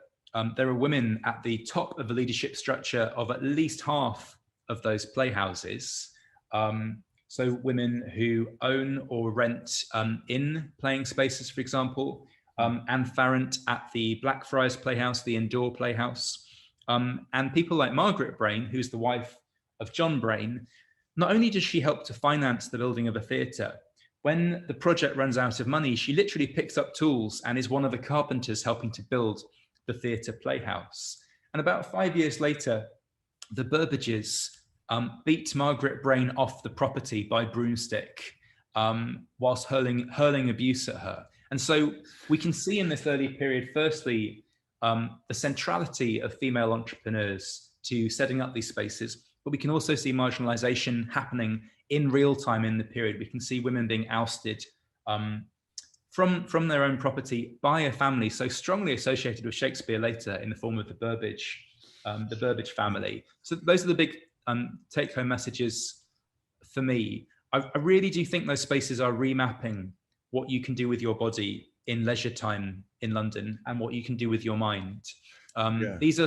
there are women at the top of the leadership structure of at least half of those playhouses. So women who own or rent in playing spaces, for example, Anne Farrant at the Blackfriars Playhouse, the indoor playhouse, and people like Margaret Brain, who's the wife of John Brain. Not only does she help to finance the building of a theatre, when the project runs out of money, she literally picks up tools and is one of the carpenters helping to build the theatre playhouse. And about 5 years later, the Burbages beat Margaret Brain off the property by broomstick whilst hurling abuse at her. And so we can see in this early period, firstly, the centrality of female entrepreneurs to setting up these spaces, but we can also see marginalization happening in real time in the period. We can see women being ousted from their own property by a family so strongly associated with Shakespeare later in the form of the Burbage family. So those are the big take-home messages for me. I really do think those spaces are remapping what you can do with your body in leisure time in London and what you can do with your mind. These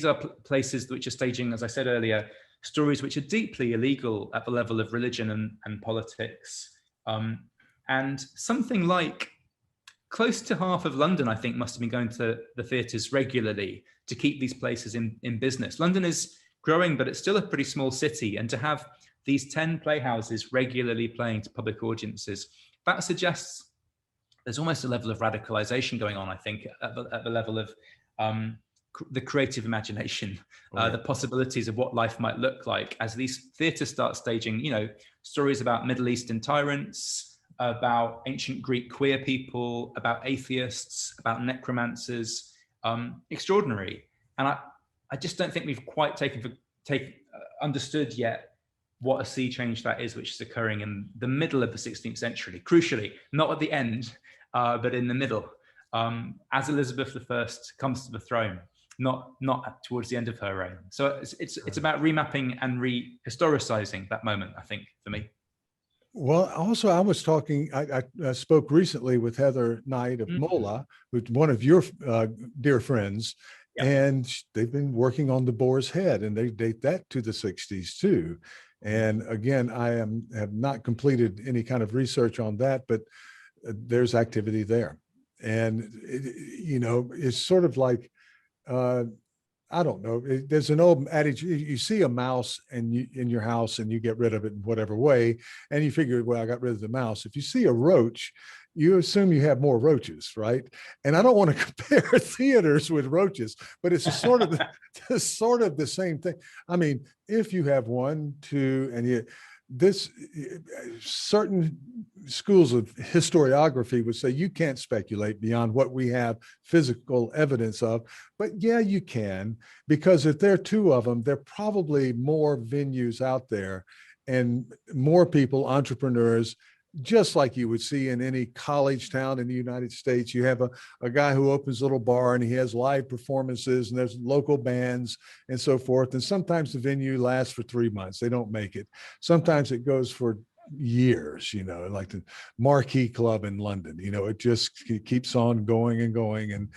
are places which are staging, as I said earlier, stories which are deeply illegal at the level of religion and politics. And something like close to half of London, I think, must have been going to the theatres regularly to keep these places in business. London is growing, but it's still a pretty small city. And to have these 10 playhouses regularly playing to public audiences, that suggests there's almost a level of radicalization going on, I think, at the level of the creative imagination, the possibilities of what life might look like as these theatres start staging, stories about Middle Eastern tyrants, about ancient Greek queer people, about atheists, about necromancers. Extraordinary. And I just don't think we've quite understood yet what a sea change that is, which is occurring in the middle of the 16th century, crucially, not at the end, but in the middle, as Elizabeth I comes to the throne, not towards the end of her reign. So it's about remapping and historicizing that moment, I think, for me. Well, also, I spoke recently with Heather Knight of MOLA, who's one of your dear friends, and they've been working on the Boar's Head, and they date that to the 60s too. And again, I have not completed any kind of research on that, but there's activity there. And, it's sort of like I don't know. There's an old adage: you see a mouse in your house and you get rid of it in whatever way, and you figure, well, I got rid of the mouse. If you see a roach, you assume you have more roaches, right? And I don't want to compare theaters with roaches, but it's sort of sort of the same thing. I mean, if you have one, two, and this certain schools of historiography would say you can't speculate beyond what we have physical evidence of, but yeah, you can, because if there are two of them, there are probably more venues out there and more people, entrepreneurs, just like you would see in any college town in the United States. You have a guy who opens a little bar and he has live performances and there's local bands and so forth. And sometimes the venue lasts for 3 months. They don't make it. Sometimes it goes for years, like the Marquee Club in London, it just keeps on going and going.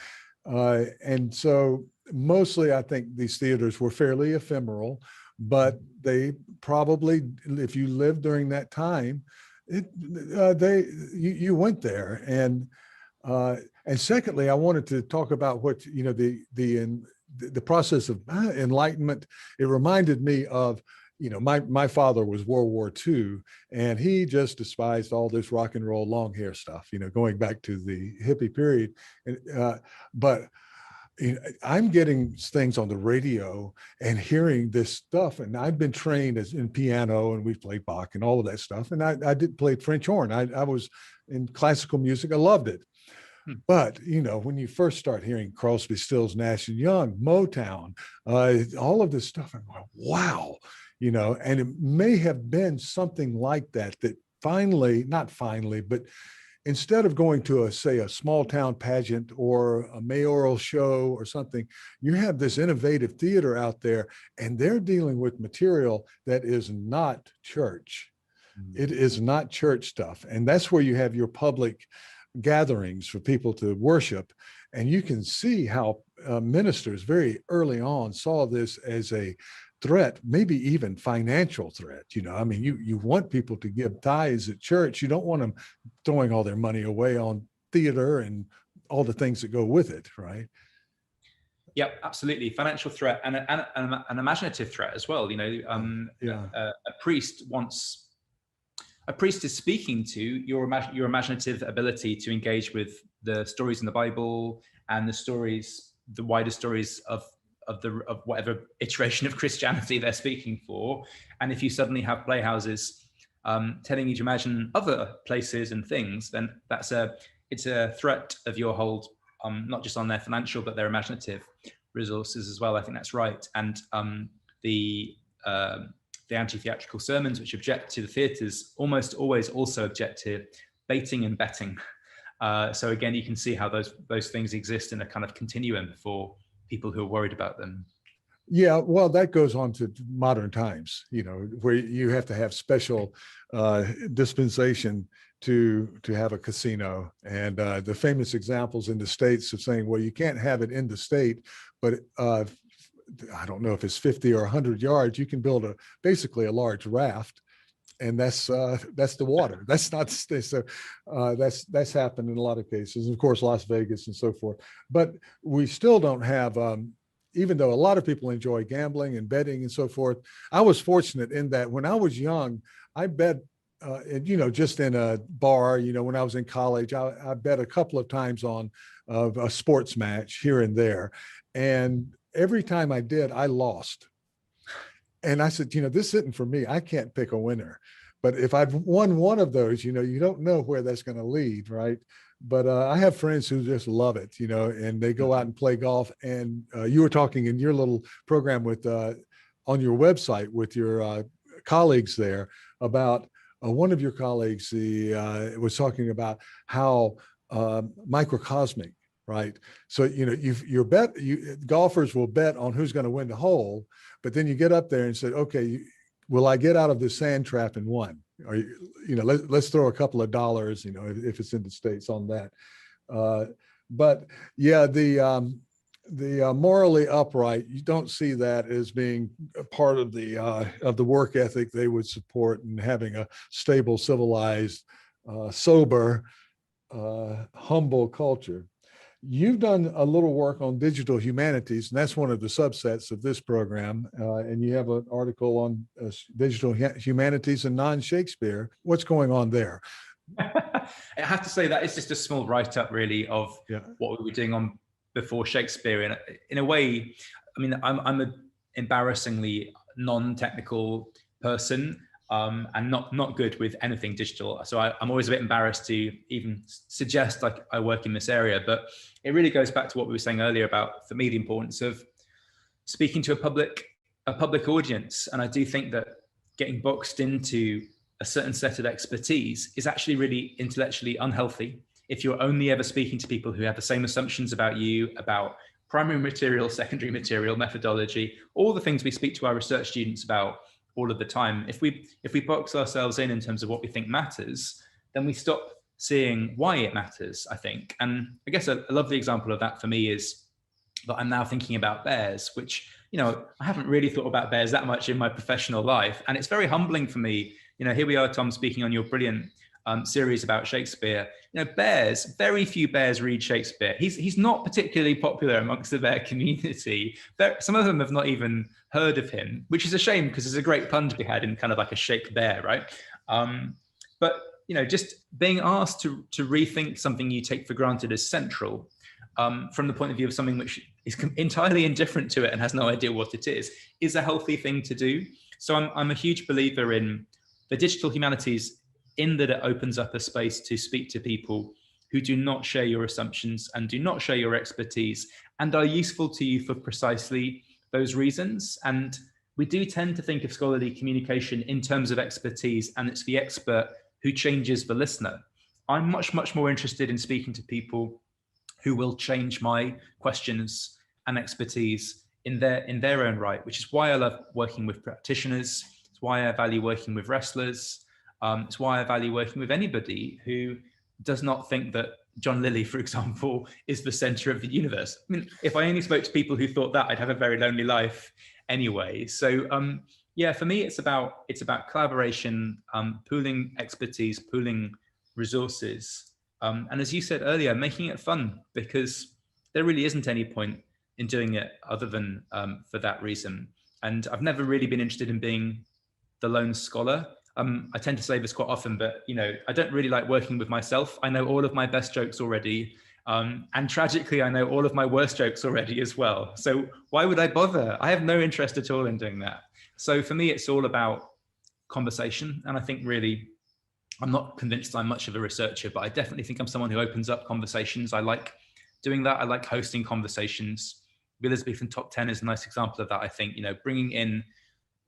And so mostly I think these theaters were fairly ephemeral, but they probably, if you lived during that time, you went there. And secondly, I wanted to talk about what, the process of enlightenment. It reminded me of, my father was World War II, and he just despised all this rock and roll long hair stuff, going back to the hippie period. But I'm getting things on the radio and hearing this stuff, and I've been trained in piano, and we played Bach and all of that stuff. And I did play French horn. I was in classical music. I loved it. But, when you first start hearing Crosby, Stills, Nash and Young, Motown, all of this stuff, I'm going, wow, and it may have been something like that not finally, but instead of going to say a small town pageant or a mayoral show or something, you have this innovative theater out there, and they're dealing with material that is not church. It is not church stuff. And that's where you have your public gatherings for people to worship. And you can see how ministers very early on saw this as a threat, maybe even financial threat. I mean, you want people to give tithes at church. You don't want them throwing all their money away on theater and all the things that go with it, right? Yep, absolutely. Financial threat and an imaginative threat as well. A priest is speaking to your imaginative ability to engage with the stories in the Bible and the wider stories of whatever iteration of Christianity they're speaking for. And if you suddenly have playhouses telling you to imagine other places and things, then it's a threat of your hold, not just on their financial, but their imaginative resources as well. I think that's right. And the anti-theatrical sermons, which object to the theatres, almost always also object to baiting and betting. So again, you can see how those things exist in a kind of continuum for people who are worried about them. Yeah, well, that goes on to modern times, where you have to have special dispensation to have a casino. And the famous examples in the States of saying, well, you can't have it in the state, but I don't know if it's 50 or 100 yards, you can build basically a large raft, and that's the water. That's not so. That's happened in a lot of cases. And of course, Las Vegas and so forth. But we still don't have. Even though a lot of people enjoy gambling and betting and so forth, I was fortunate in that when I was young, I bet. Just in a bar. When I was in college, I bet a couple of times on a sports match here and there, and every time I did, I lost. And I said, this isn't for me. I can't pick a winner. But if I've won one of those, you don't know where that's going to lead, right? But I have friends who just love it, and they go out and play golf. And you were talking in your little program on your website with your colleagues there about one of your colleagues was talking about how microcosmic, right? So, golfers will bet on who's going to win the hole, but then you get up there and say, okay, will I get out of this sand trap in one? Or, let's throw a couple of dollars, if it's in the States on that. But yeah, the morally upright, you don't see that as being a part of the work ethic they would support, and having a stable, civilized, sober, humble culture. You've done a little work on digital humanities, and that's one of the subsets of this program. And you have an article on digital humanities and non-Shakespeare. What's going on there? I have to say that it's just a small write-up, really, of Yeah. what we were doing on before Shakespeare. And in a way, I mean, I'm an embarrassingly non-technical person, and not good with anything digital. So I'm always a bit embarrassed to even suggest like I work in this area. But it really goes back to what we were saying earlier about, for me, the importance of speaking to a public audience. And I do think that getting boxed into a certain set of expertise is actually really intellectually unhealthy. If you're only ever speaking to people who have the same assumptions about you, about primary material, secondary material, methodology, all the things we speak to our research students about all of the time. If we box ourselves in terms of what we think matters, then we stop seeing why it matters, I think. And I guess a lovely example of that for me is that I'm now thinking about bears, which, I haven't really thought about bears that much in my professional life. And it's very humbling for me. Here we are, Tom, speaking on your brilliant series about Shakespeare. Bears, very few bears read Shakespeare. He's not particularly popular amongst the bear community. Some of them have not even heard of him, which is a shame because there's a great pun to be had in kind of like a shake bear, right? But just being asked to rethink something you take for granted as central, from the point of view of something which is entirely indifferent to it and has no idea what it is a healthy thing to do. So I'm a huge believer in the digital humanities, in that it opens up a space to speak to people who do not share your assumptions and do not share your expertise and are useful to you for precisely those reasons. And we do tend to think of scholarly communication in terms of expertise, and it's the expert who changes the listener. I'm much, much more interested in speaking to people who will change my questions and expertise in their own right, which is why I love working with practitioners. It's why I value working with wrestlers. It's why I value working with anybody who does not think that John Lilly, for example, is the center of the universe. I mean, if I only spoke to people who thought that, I'd have a very lonely life anyway. So yeah, for me, it's about collaboration, pooling expertise, pooling resources. And as you said earlier, making it fun, because there really isn't any point in doing it other than for that reason. And I've never really been interested in being the lone scholar. I tend to say this quite often, but I don't really like working with myself. I know all of my best jokes already. And tragically, I know all of my worst jokes already as well. So why would I bother? I have no interest at all in doing that. So for me, it's all about conversation. And I think really, I'm not convinced I'm much of a researcher, but I definitely think I'm someone who opens up conversations. I like doing that. I like hosting conversations. The Elizabethan Top 10 is a nice example of that, I think, bringing in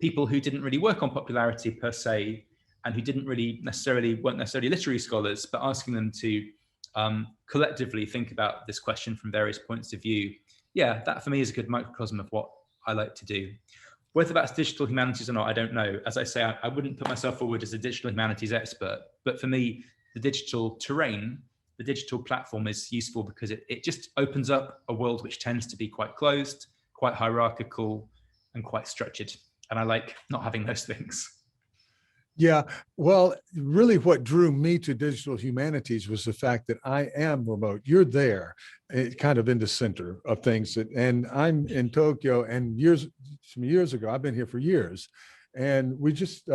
people who didn't really work on popularity per se, and who weren't necessarily literary scholars, but asking them to collectively think about this question from various points of view. Yeah, that for me is a good microcosm of what I like to do. Whether that's digital humanities or not, I don't know. As I say, I wouldn't put myself forward as a digital humanities expert, but for me, the digital terrain, the digital platform is useful because it just opens up a world which tends to be quite closed, quite hierarchical, and quite structured. And I like not having those things. Yeah, well, really what drew me to digital humanities was the fact that I am remote. You're there, kind of in the center of things. And I'm in Tokyo, and some years ago, I've been here for years, and we just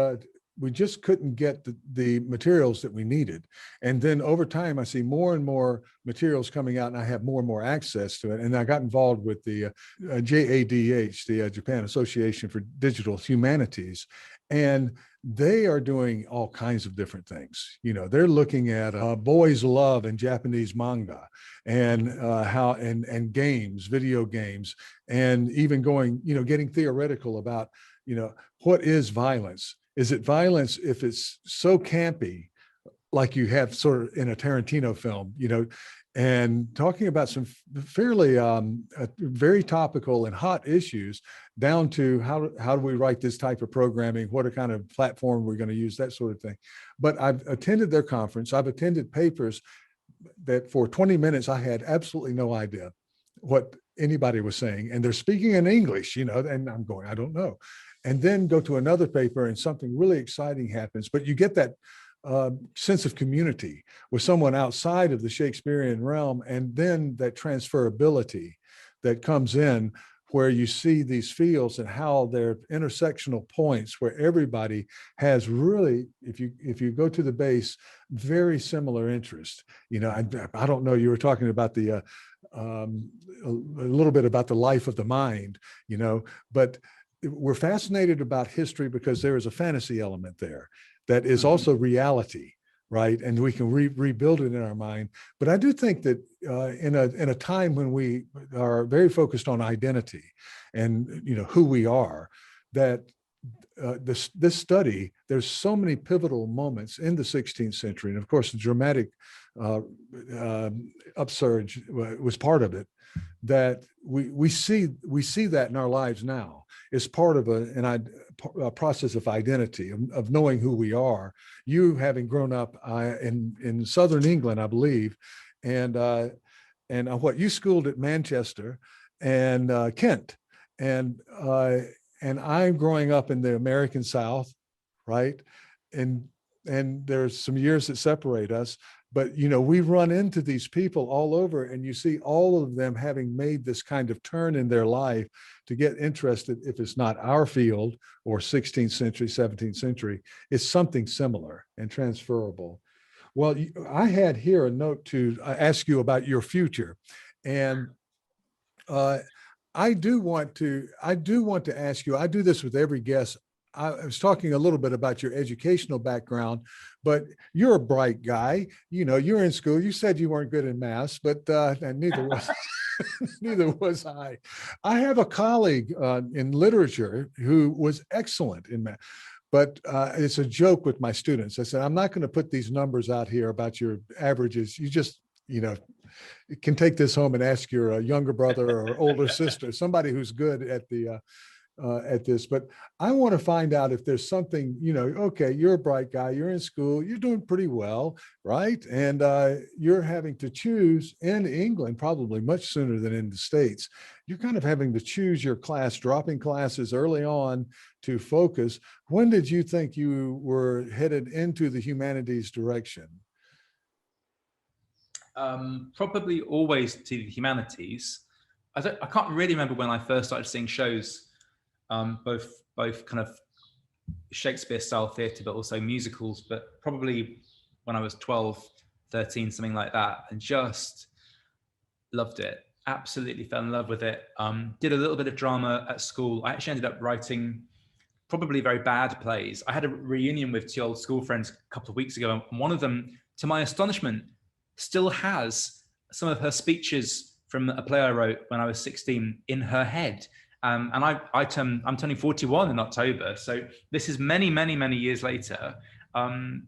couldn't get the materials that we needed. And then over time, I see more and more materials coming out, and I have more and more access to it. And I got involved with the JADH, the Japan Association for Digital Humanities. And they are doing all kinds of different things. They're looking at boys' love in Japanese manga, and how and games, video games, and even getting theoretical about, what is violence? Is it violence if it's so campy, like you have sort of in a Tarantino film, and talking about some fairly very topical and hot issues, down to how do we write this type of programming, what kind of platform we're going to use, that sort of thing. But I've attended their conference. I've attended papers that for 20 minutes, I had absolutely no idea what anybody was saying. And they're speaking in English, and I'm going, I don't know. And then go to another paper and something really exciting happens. But you get that sense of community with someone outside of the Shakespearean realm, and then that transferability that comes in, where you see these fields and how they're intersectional points where everybody has really, if you go to the base, very similar interest. You know, I don't know, you were talking about a little bit about the life of the mind, you know, but we're fascinated about history because there is a fantasy element there that is also reality, right? And we can rebuild it in our mind. But I do think that in a time when we are very focused on identity and, you know, who we are, that this study, there's so many pivotal moments in the 16th century, and of course the dramatic upsurge was part of it, that we see that in our lives now. It's part of a process of identity, of knowing who we are. You having grown up in Southern England, I believe, and what you schooled at Manchester and Kent, and I'm growing up in the American South, right? And there's some years that separate us, but you know, we run into these people all over, and you see all of them having made this kind of turn in their life to get interested. If it's not our field or 16th century, 17th century, it's something similar and transferable. Well, I had here a note to ask you about your future, and I do want to ask you. I do this with every guest. I was talking a little bit about your educational background, but you're a bright guy. You know, you're in school. You said you weren't good in math, but and neither was neither was I. I have a colleague in literature who was excellent in math. But it's a joke with my students. I said, I'm not going to put these numbers out here about your averages. You just, you know, can take this home and ask your younger brother or older sister, somebody who's good at this. But I want to find out if there's something, you know, okay, you're a bright guy, you're in school, you're doing pretty well, right? And you're having to choose in England, probably much sooner than in the States. You're kind of having to choose your class, dropping classes early on to focus. When did you think you were headed into the humanities direction? Probably always to the humanities. I can't really remember when I first started seeing shows, both kind of Shakespeare style theatre, but also musicals, but probably when I was 12, 13, something like that, and just loved it. Absolutely fell in love with it. Did a little bit of drama at school. I actually ended up writing probably very bad plays. I had a reunion with two old school friends a couple of weeks ago, and one of them, to my astonishment, still has some of her speeches from a play I wrote when I was 16 in her head. And I'm turning 41 in October. So this is many, many, many years later. I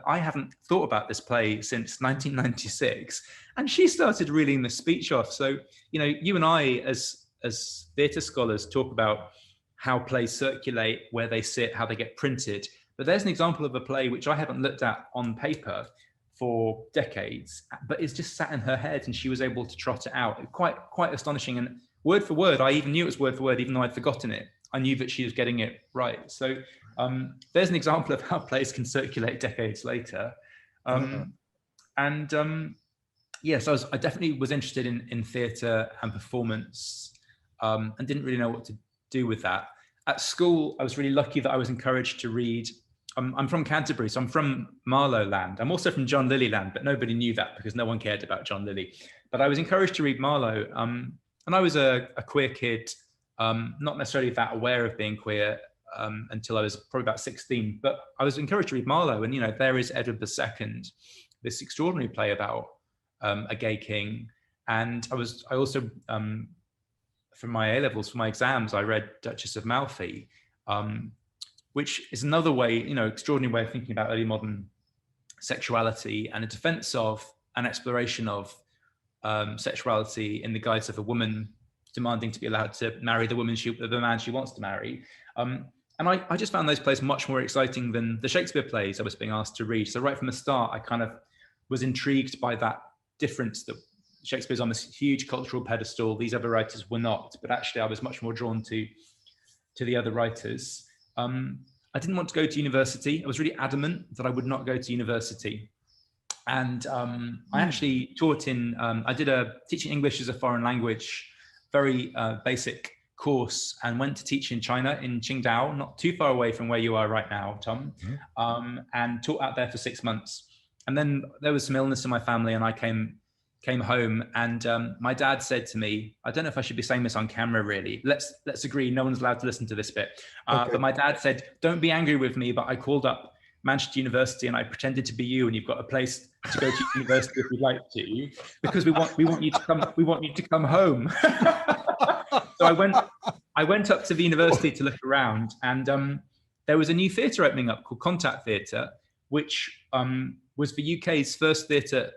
haven't thought about this play since 1996. And she started reading the speech off. So, you know, you and I, as theatre scholars, talk about how plays circulate, where they sit, how they get printed. But there's an example of a play which I haven't looked at on paper for decades, but it's just sat in her head, and she was able to trot it out. Quite astonishing. And word for word, I even knew it was word for word, even though I'd forgotten it. I knew that she was getting it right. So there's an example of how plays can circulate decades later. Yes, I definitely was interested in theatre and performance, and didn't really know what to do with that. At school, I was really lucky that I was encouraged to read. I'm from Canterbury, so I'm from Marlowe land. I'm also from John Lilly land, but nobody knew that because no one cared about John Lilly. But I was encouraged to read Marlowe, and I was a queer kid, not necessarily that aware of being queer until I was probably about 16. But I was encouraged to read Marlowe, and you know, there is Edward II, this extraordinary play about a gay king. And I also for my A-levels, for my exams, I read Duchess of Malfi. Which is another way, you know, extraordinary way of thinking about early modern sexuality and a defense of an exploration of sexuality in the guise of a woman demanding to be allowed to marry the man she wants to marry. And I just found those plays much more exciting than the Shakespeare plays I was being asked to read. So right from the start, I kind of was intrigued by that difference, that Shakespeare's on this huge cultural pedestal. These other writers were not, but actually I was much more drawn to the other writers. I didn't want to go to university. I was really adamant that I would not go to university. And I actually taught I did a teaching English as a foreign language, very basic course, and went to teach in China, in Qingdao, not too far away from where you are right now, Tom, and taught out there for 6 months. And then there was some illness in my family, and I came home, and my dad said to me, I don't know if I should be saying this on camera, really. Let's agree, no one's allowed to listen to this bit. Okay. But my dad said, don't be angry with me, but I called up Manchester University and I pretended to be you, and you've got a place to go to university if you'd like to, because we want you to come home. So I went up to the university to look around, and there was a new theatre opening up called Contact Theatre, which was the UK's first theatre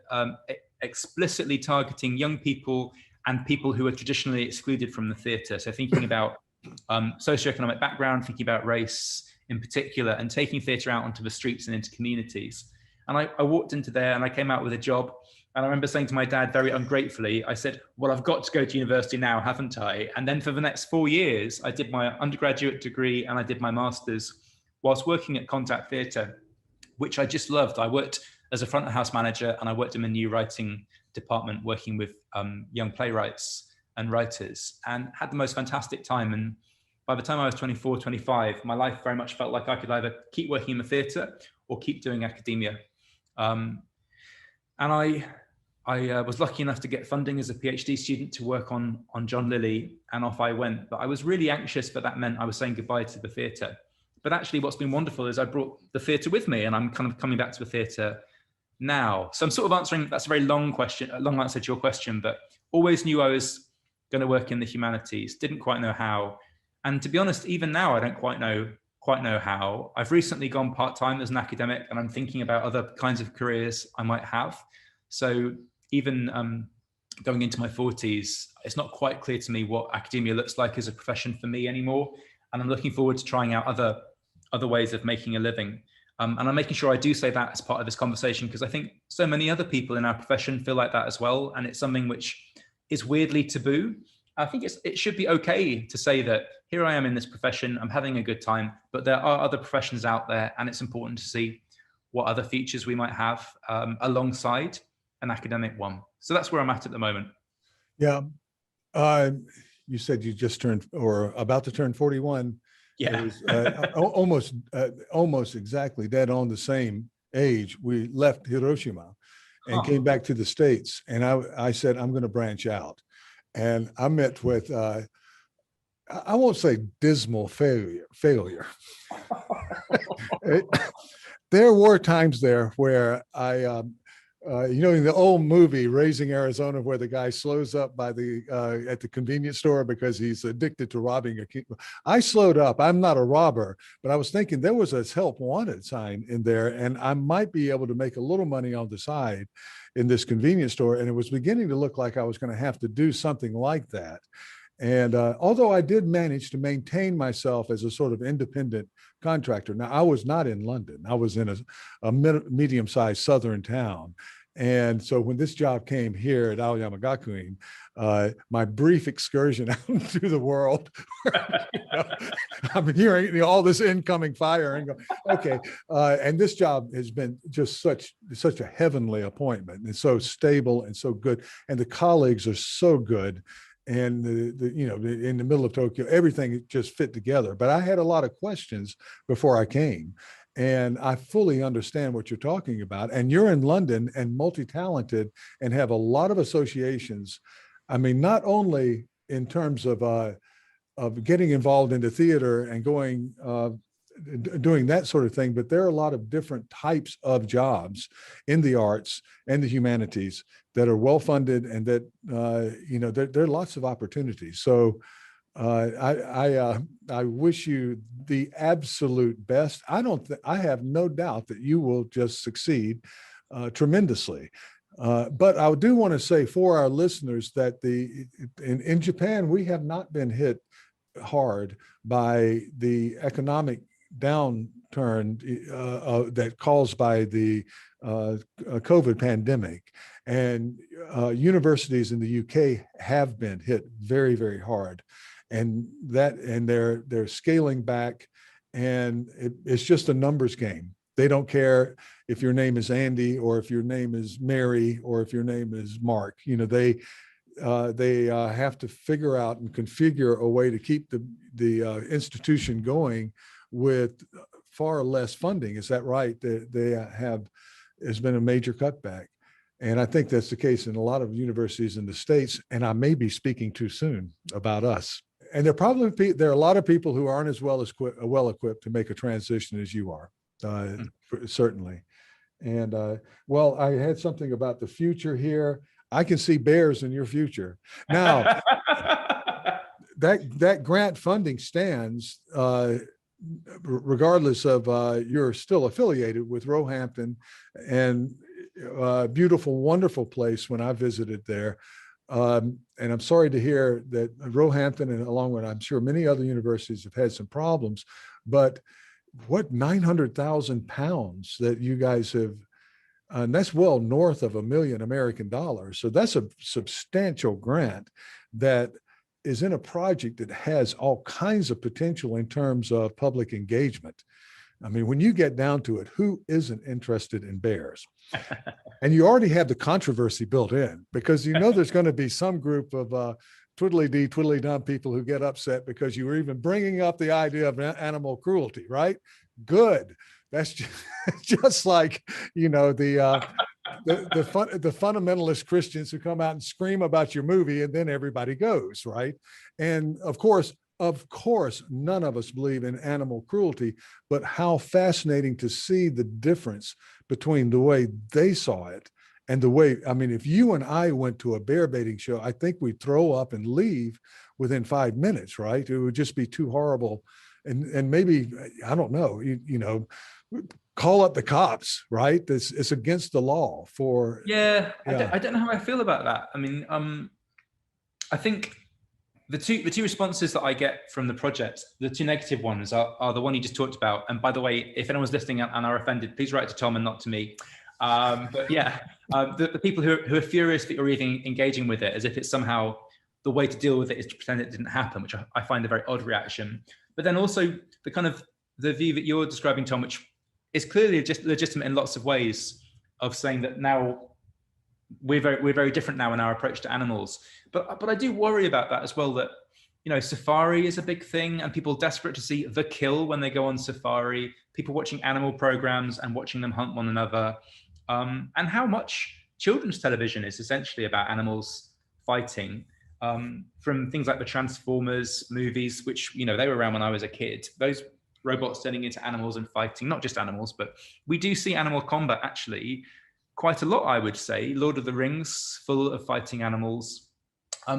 explicitly targeting young people and people who are traditionally excluded from the theatre. So thinking about socioeconomic background, thinking about race in particular, and taking theatre out onto the streets and into communities. And I walked into there and I came out with a job. And I remember saying to my dad very ungratefully, I said, well, I've got to go to university now, haven't I? And then for the next 4 years, I did my undergraduate degree and I did my master's whilst working at Contact Theatre, which I just loved. I worked as a front of house manager, and I worked in the new writing department, working with young playwrights and writers, and had the most fantastic time. And by the time I was 24, 25, my life very much felt like I could either keep working in the theatre or keep doing academia. And I was lucky enough to get funding as a PhD student to work on John Lilly, and off I went. But I was really anxious, but that meant I was saying goodbye to the theatre. But actually what's been wonderful is I brought the theatre with me, and I'm kind of coming back to the theatre now. So I'm sort of answering, that's a very long answer to your question, but always knew I was going to work in the humanities, didn't quite know how. And to be honest, even now, I don't quite know how. I've recently gone part-time as an academic, and I'm thinking about other kinds of careers I might have. So even going into my 40s, it's not quite clear to me what academia looks like as a profession for me anymore. And I'm looking forward to trying out other ways of making a living. And I'm making sure I do say that as part of this conversation, because I think so many other people in our profession feel like that as well. And it's something which is weirdly taboo. I think it should be okay to say that here I am in this profession, I'm having a good time, but there are other professions out there, and it's important to see what other features we might have alongside an academic one. So that's where I'm at the moment. Yeah. You said you just turned, or about to turn 41. Yeah. It was, almost exactly dead on the same age. We left Hiroshima and came back to the States. And I said, I'm going to branch out. And I met with, I won't say dismal failure. There were times there where I, in the old movie Raising Arizona, where the guy slows up by at the convenience store because he's addicted to robbing a kid. I slowed up. I'm not a robber, but I was thinking there was a help wanted sign in there, and I might be able to make a little money on the side in this convenience store. And it was beginning to look like I was going to have to do something like that. And although I did manage to maintain myself as a sort of independent contractor. Now, I was not in London. I was in a medium-sized southern town. And so when this job came here at Aoyama Gakuin, my brief excursion out into the world, I'm hearing all this incoming fire and go, okay. And this job has been just such a heavenly appointment, and so stable and so good. And the colleagues are so good. And in the middle of Tokyo, everything just fit together. But I had a lot of questions before I came, and I fully understand what you're talking about. And you're in London and multi-talented and have a lot of associations. I mean, not only in terms of getting involved in the theater and doing that sort of thing, but there are a lot of different types of jobs in the arts and the humanities that are well-funded, and that, there are lots of opportunities. So I wish you the absolute best. I have no doubt that you will just succeed tremendously. But I do want to say for our listeners that in Japan, we have not been hit hard by the economic downturn that caused by the COVID pandemic. And universities in the UK have been hit very, very hard, and they're scaling back, and it's just a numbers game. They don't care if your name is Andy or if your name is Mary or if your name is Mark. They have to figure out and configure a way to keep the institution going with far less funding. Is that right? Has been a major cutback. And I think that's the case in a lot of universities in the States. And I may be speaking too soon about us. And there are a lot of people who aren't as well equipped to make a transition as you are, certainly. And well, I had something about the future here. I can see bears in your future. Now, that grant funding stands, regardless of you're still affiliated with Roehampton, and beautiful, wonderful place when I visited there. And I'm sorry to hear that Roehampton, and along with, I'm sure, many other universities have had some problems, but what, 900,000 pounds that you guys have, and that's well north of $1 million American dollars. So that's a substantial grant that is in a project that has all kinds of potential in terms of public engagement. I mean, when you get down to it, who isn't interested in bears? And you already have the controversy built in, because there's going to be some group of twiddly-dee, twiddly-dum people who get upset because you were even bringing up the idea of animal cruelty, right? Good. That's just like, the fundamentalist Christians who come out and scream about your movie, and then everybody goes, right? And of course, none of us believe in animal cruelty, but how fascinating to see the difference between the way they saw it and the way, I mean, if you and I went to a bear baiting show, I think we'd throw up and leave within 5 minutes, right? It would just be too horrible. And maybe, I don't know, call up the cops, right? It's against the law for. Yeah. I don't know how I feel about that. I mean, I think the two responses that I get from the project, the two negative ones are the one you just talked about. And by the way, if anyone's listening and are offended, please write to Tom and not to me. But yeah, the people who are furious that you're even engaging with it, as if it's somehow the way to deal with it is to pretend it didn't happen, which I find a very odd reaction. But then also the view that you're describing, Tom, which is clearly just legitimate in lots of ways, of saying that now we're very different now in our approach to animals. But I do worry about that as well, that, safari is a big thing, and people desperate to see the kill when they go on safari, people watching animal programs and watching them hunt one another, and how much children's television is essentially about animals fighting, from things like the Transformers movies, which, they were around when I was a kid, those robots turning into animals and fighting, not just animals, but we do see animal combat actually quite a lot, I would say. Lord of the Rings, full of fighting animals.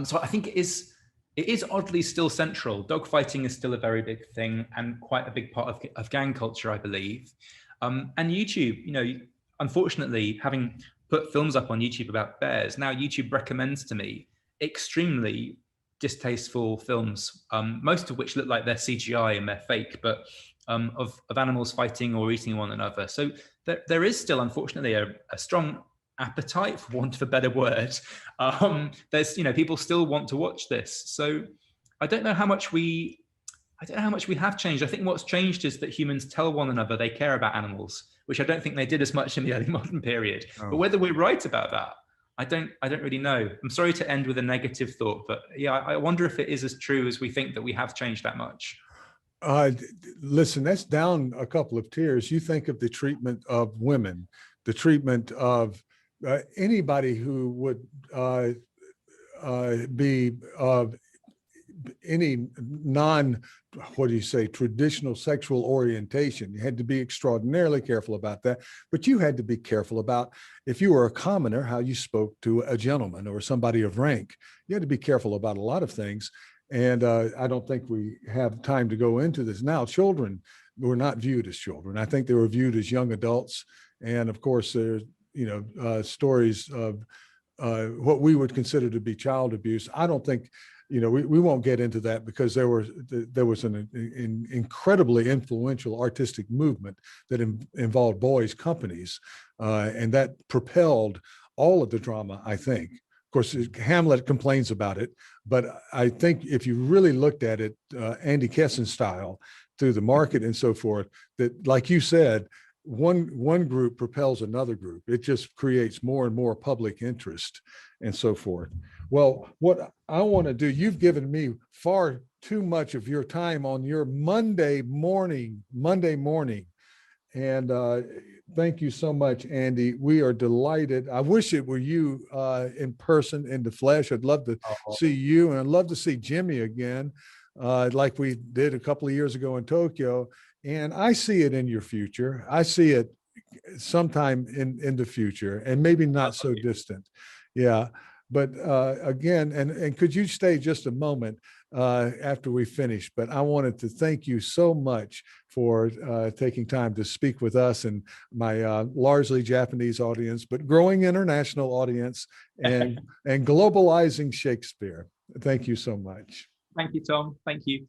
So I think it is oddly still central. Dogfighting is still a very big thing and quite a big part of gang culture, I believe. And YouTube, unfortunately, having put films up on YouTube about bears, now YouTube recommends to me extremely distasteful films, most of which look like they're CGI and they're fake, but of animals fighting or eating one another. So there is still, unfortunately, a strong appetite, for want of a better word. There's, people still want to watch this. So I don't know how much we have changed. I think what's changed is that humans tell one another they care about animals, which I don't think they did as much in the early modern period. Oh. But whether we're right about that, I don't really know. I'm sorry to end with a negative thought, but yeah, I wonder if it is as true as we think, that we have changed that much. Listen, that's down a couple of tiers. You think of the treatment of women, the treatment of anybody who would be of any traditional sexual orientation. You had to be extraordinarily careful about that, but you had to be careful about, if you were a commoner, how you spoke to a gentleman or somebody of rank. You had to be careful about a lot of things. And I don't think we have time to go into this now. Children were not viewed as children. I think they were viewed as young adults. And of course, there's, stories of what we would consider to be child abuse. I don't think, we won't get into that, because there was an incredibly influential artistic movement that involved boys' companies, and that propelled all of the drama, I think. Of course, Hamlet complains about it, but I think if you really looked at it, Andy Kesson style, through the market and so forth, that, like you said, one group propels another group. It just creates more and more public interest and so forth. Well, what I want to do, you've given me far too much of your time on your Monday morning. And thank you so much, Andy. We are delighted. I wish it were you in person, in the flesh. I'd love to see you, and I'd love to see Jimmy again, like we did a couple of years ago in Tokyo. And I see it in your future. I see it sometime in the future, and maybe not so distant. Yeah. But again, and could you stay just a moment after we finish? But I wanted to thank you so much for taking time to speak with us and my largely Japanese audience, but growing international audience, and globalizing Shakespeare. Thank you so much. Thank you, Tom. Thank you.